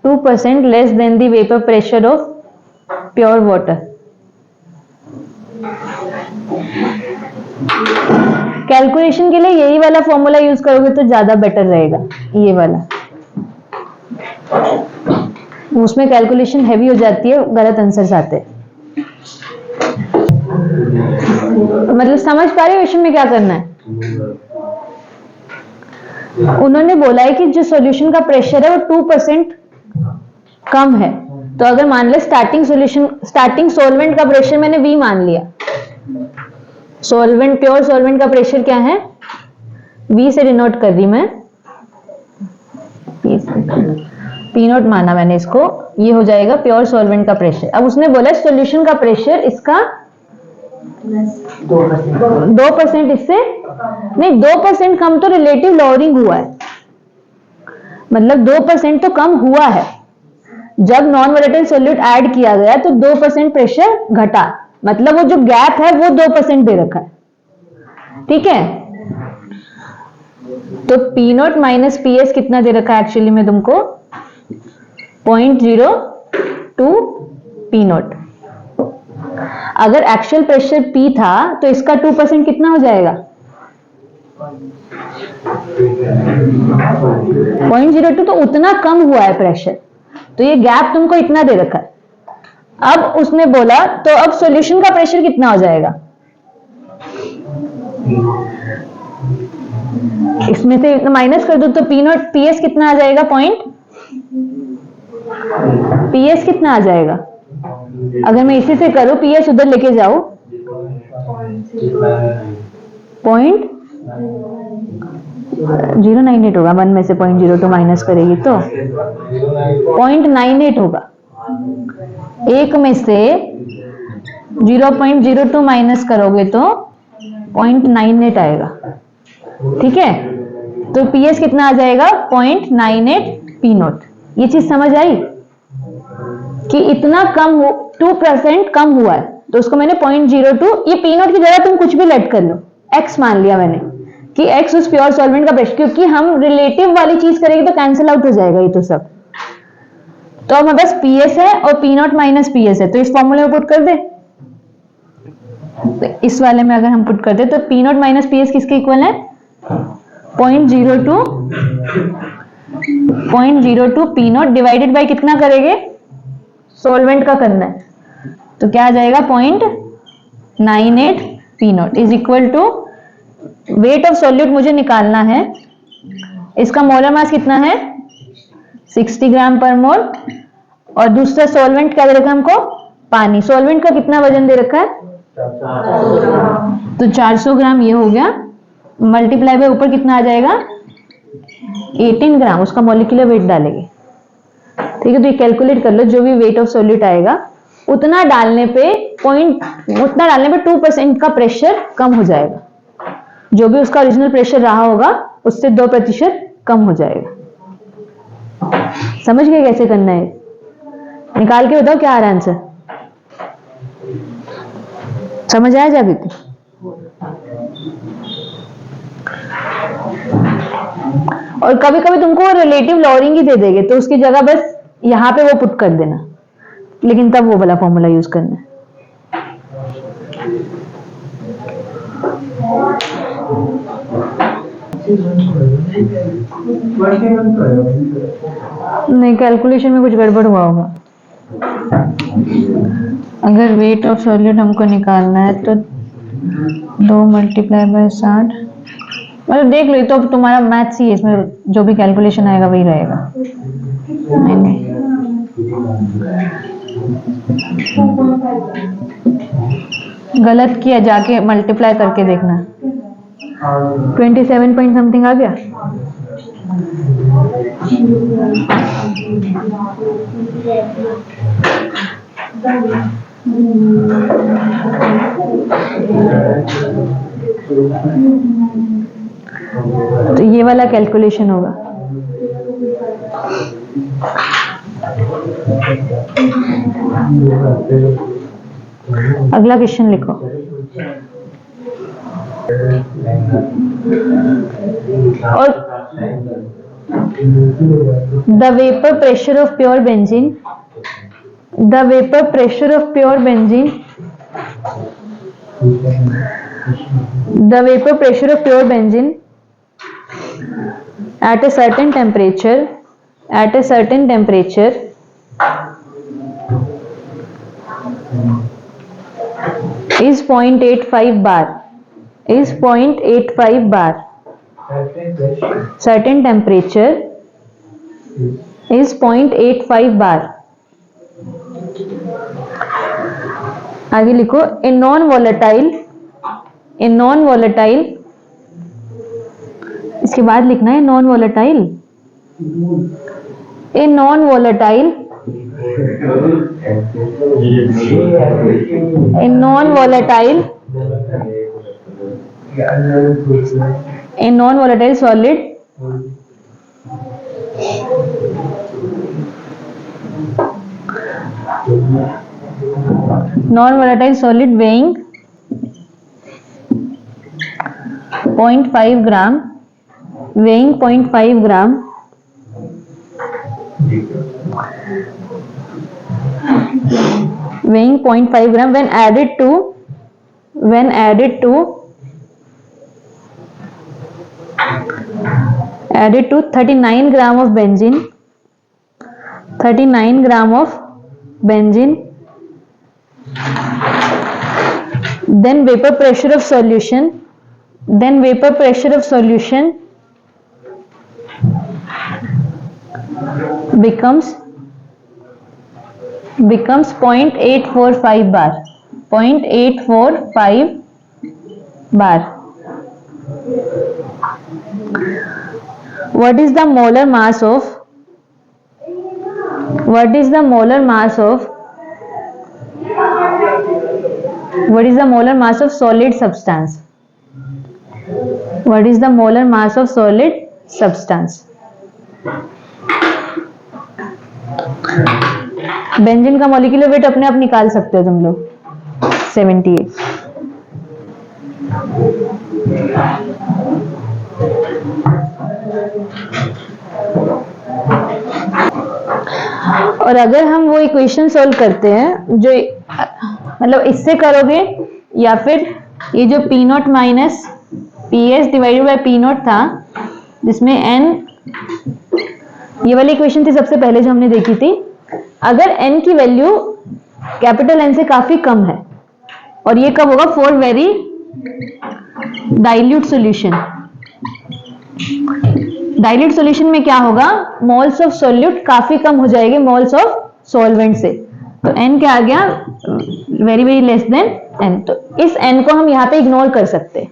2% less than the vapor pressure of pure water. Calculation के लिए यही वाला formula use करोगे तो ज्यादा better रहेगा, ये वाला। उसमें कैलकुलेशन हैवी हो जाती है, गलत आंसर्स आते हैं। मतलब समझ पा रहे हो क्वेश्चन में क्या करना है? उन्होंने बोला है कि जो सॉल्यूशन का प्रेशर है वो 2% कम है। तो अगर मान ले स्टार्टिंग सॉल्वेंट का प्रेशर मैंने V मान लिया, सॉल्वेंट प्योर सॉल्वेंट का प्रेशर क्या है? V से डिनोट कर रही मैं, P नोट माना मैंने इसको, ये हो जाएगा प्योर सॉल्वेंट का प्रेशर। अब उसने बोला सॉल्यूशन का प्रेशर इसका 2% इससे नहीं, 2% कम तो रिलेटिव लॉरिंग हुआ है, मतलब 2% तो कम हुआ है। जब नॉन वोलेटाइल सॉल्यूट ऐड किया गया तो 2% प्रेशर घटा, मतलब वो जो गैप है वो 2% दे रखा है, ठीक है। तो P नोट माइनस PS कितना दे रखा है एक्चुअली में तुमको? 0.02 P नोट। अगर एक्चुअल प्रेशर P था तो इसका 2% कितना हो जाएगा? 0.02, तो उतना कम हुआ है प्रेशर, तो ये गैप तुमको इतना दे रखा है। अब उसने बोला तो अब सॉल्यूशन का प्रेशर कितना हो जाएगा? इसमें से माइनस कर दो तो P नोट PS कितना आ जाएगा? PS कितना आ जाएगा? अगर मैं इसी से करूं, PS उधर लेके जाऊं, 0.098 होगा। 1 में से 0.02 माइनस करेगी तो 0.98 होगा। 1 में से 0.02 माइनस करोगे तो 0.98 आएगा, ठीक है। तो PS कितना आ जाएगा? 0.98 P नोट। ये चीज समझ आई कि इतना कम हो, 2% कम हुआ है, तो उसको मैंने 0.02, ये P नोट की जगह तुम कुछ भी लेट कर लो, X मान लिया मैंने कि X उस प्योर सॉल्वेंट का प्रेशर, क्योंकि हम रिलेटिव वाली चीज करेंगे तो कैंसिल आउट हो जाएगा ये तो सब। तो हमारे पास PS है और P नोट माइनस PS है, तो इस फॉर्मूले में पुट कर दे। तो इस वाले में अगर हम पुट कर दे तो P नोट माइनस PS किसके इक्वल है? 0.02 P नोट डिवाइडेड बाय कितना करेंगे? सॉल्वेंट का करना है, तो क्या आ जाएगा? 0.98 P naught is equal to weight of solute मुझे निकालना है। इसका मोलर मास कितना है? 60 ग्राम पर मोल। और दूसरा सॉल्वेंट क्या दे रखा है हमको? पानी। सॉल्वेंट का कितना वजन दे रखा है? तो 400 ग्राम ये हो गया, मल्टीप्लाई बाय ऊपर कितना आ जाएगा? 18 ग्राम, उसका मॉलिक्यूलर वेट डालेंगे, ठीक है। तो ये कैलकुलेट कर लो, जो भी वेट ऑफ सॉल्यूट आएगा उतना डालने पे 2% का प्रेशर कम हो जाएगा। जो भी उसका ओरिजिनल प्रेशर रहा होगा उससे 2% कम हो जाएगा। समझ गए कैसे करना है? निकाल के बताओ क्या आ रहा है आंसर। समझ आया जाभी तो? और कभी कभी तुमको रिलेटिव लॉरिंग ही दे देंगे, तो उसकी जगह बस यहां पे वो पुट कर देना, लेकिन तब वो वाला फॉर्मूला यूज करना है। नहीं, कैलकुलेशन में कुछ गड़बड़ हुआ होगा। अगर वेट ऑफ सॉल्यूट हमको निकालना है तो 2 मल्टीप्लाई बाय 60, मतलब देख लो, तो तुम्हारा मैथ्स ही है, इसमें जो भी कैलकुलेशन आएगा वही रहेगा। नहीं, गलत किया, जाके मल्टीप्लाई करके देखना। 27 पॉइंट समथिंग आ गया। तो ये वाला कैलकुलेशन होगा। अगला क्वेश्चन लिखो। और the vapour pressure of pure benzene, the vapour pressure of pure benzene, the vapor pressure of pure benzene at a certain temperature is 0.85 bar, is 0.85 bar, certain temperature is 0.85 bar। आगे लिखो ए non volatile, इसके बाद लिखना है non volatile, A non volatile, A non volatile, A non volatile solid non-volatile solid weighing 0.5 gram, weighing 0.5 gram, weighing 0.5 gram when added to 39 gram of benzene, 39 gram of benzene, then vapor pressure of solution becomes 0.845 bar, 0.845 bar। What is the molar mass of solid substance? What is the molar mass of solid substance? Benzene का molecular weight अपने आप निकाल सकते हो तुम लोग, 78। और अगर हम वो इक्वेशन सॉल्व करते हैं जो मतलब इससे करोगे, या फिर ये जो P naught minus P S divided by P not था, जिसमें एन, ये वाली इक्वेशन थी सबसे पहले जो हमने देखी थी। अगर एन की वैल्यू कैपिटल एन से काफी कम है, और ये कब होगा? For very dilute solution. Dilute solution में क्या होगा? मोल्स ऑफ सॉल्यूट काफी कम हो जाएंगे मोल्स ऑफ सॉल्वेंट से, तो n क्या आ गया? Very very less than n। तो इस n को हम यहाँ पे इग्नोर कर सकते हैं।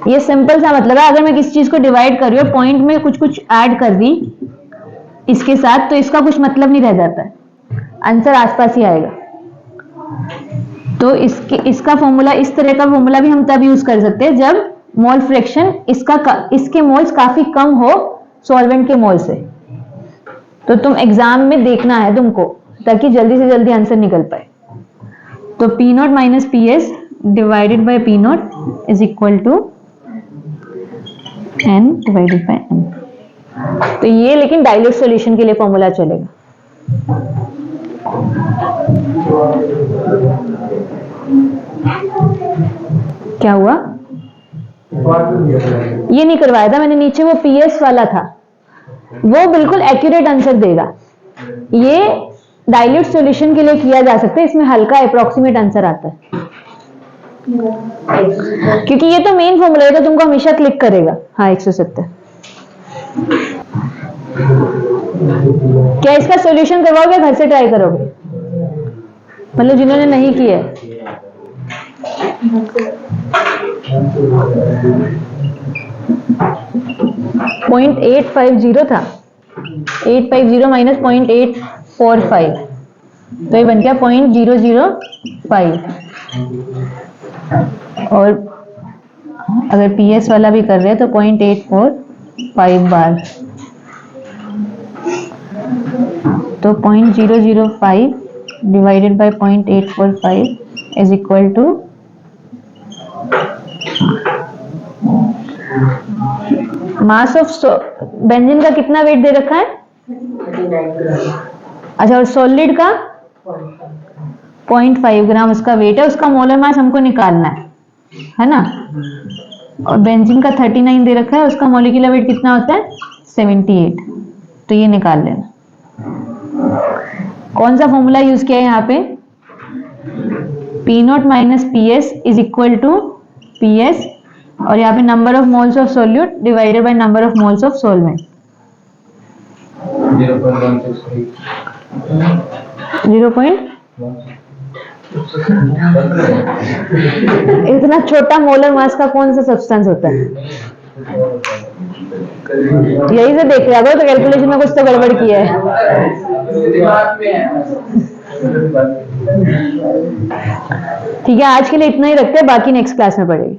ये सिंपल सा मतलब है, अगर मैं किसी चीज को डिवाइड कर रही हूँ, पॉइंट में कुछ कुछ ऐड कर दी इसके साथ, तो इसका कुछ मतलब नहीं रह जाता है, आंसर आसपास ही आएगा। तो इसका फॉर्मूला, इस तरह का फॉर्मूला भी हम तब यूज कर सकते हैं जब मोल फ्रैक्शन इसके मोल्स काफी कम हो सॉल्वेंट के मोल से। तो तुम एग्जाम में देखना है तुमको, ताकि जल्दी से जल्दी आंसर निकल पाए। तो P naught minus P S divided by P naught is equal to N divided by N. तो ये लेकिन डाइल्यूट सॉल्यूशन के लिए फॉर्मूला चलेगा। क्या हुआ? ये नहीं करवाया था मैंने, नीचे वो पीएस वाला था, वो बिल्कुल एक्यूरेट आंसर देगा। ये डाइल्यूट सॉल्यूशन के लिए किया जा सकता है, इसमें हल्का अप्रोक्सीमेट आंसर आता है, क्योंकि ये तो मेन फॉर्मूला है, तो तुमको हमेशा क्लिक करेगा। हाँ 170। क्या इसका सॉल्यूशन करवाओगे, घर से ट्राई करोगे? मतलब जिन्होंने नहीं किया है। 0.850 था, 850 माइनस 0.845, तो ये बन गया 0.005। और अगर पीएस वाला भी कर रहे हैं तो 0.845 बार, तो 0.005 divided by 0.845 is equal to mass of benzene का कितना वेट दे रखा है? 39 ग्राम। अच्छा, और सॉलिड का 0.5 ग्राम उसका वेट है, उसका मोलर मास हमको निकालना है ना। और बेंजीन का 39 दे रखा है, उसका मॉलिक्यूलर वेट कितना होता है? 78। तो ये निकाल लेना। कौन सा फॉर्मूला यूज किया है यहाँ पे? P0 minus P S is equal to P S, और यहाँ पे number of moles of solute divided by number of moles of solvent. 0.1 इतना छोटा मोलर मास का कौन सा सब्सटेंस होता है? यही से देख रहे अगर तो कैलकुलेशन में कुछ तो गड़बड़ किया है। ठीक है, आज के लिए इतना ही रखते हैं, बाकी नेक्स्ट क्लास में पढ़ेंगे।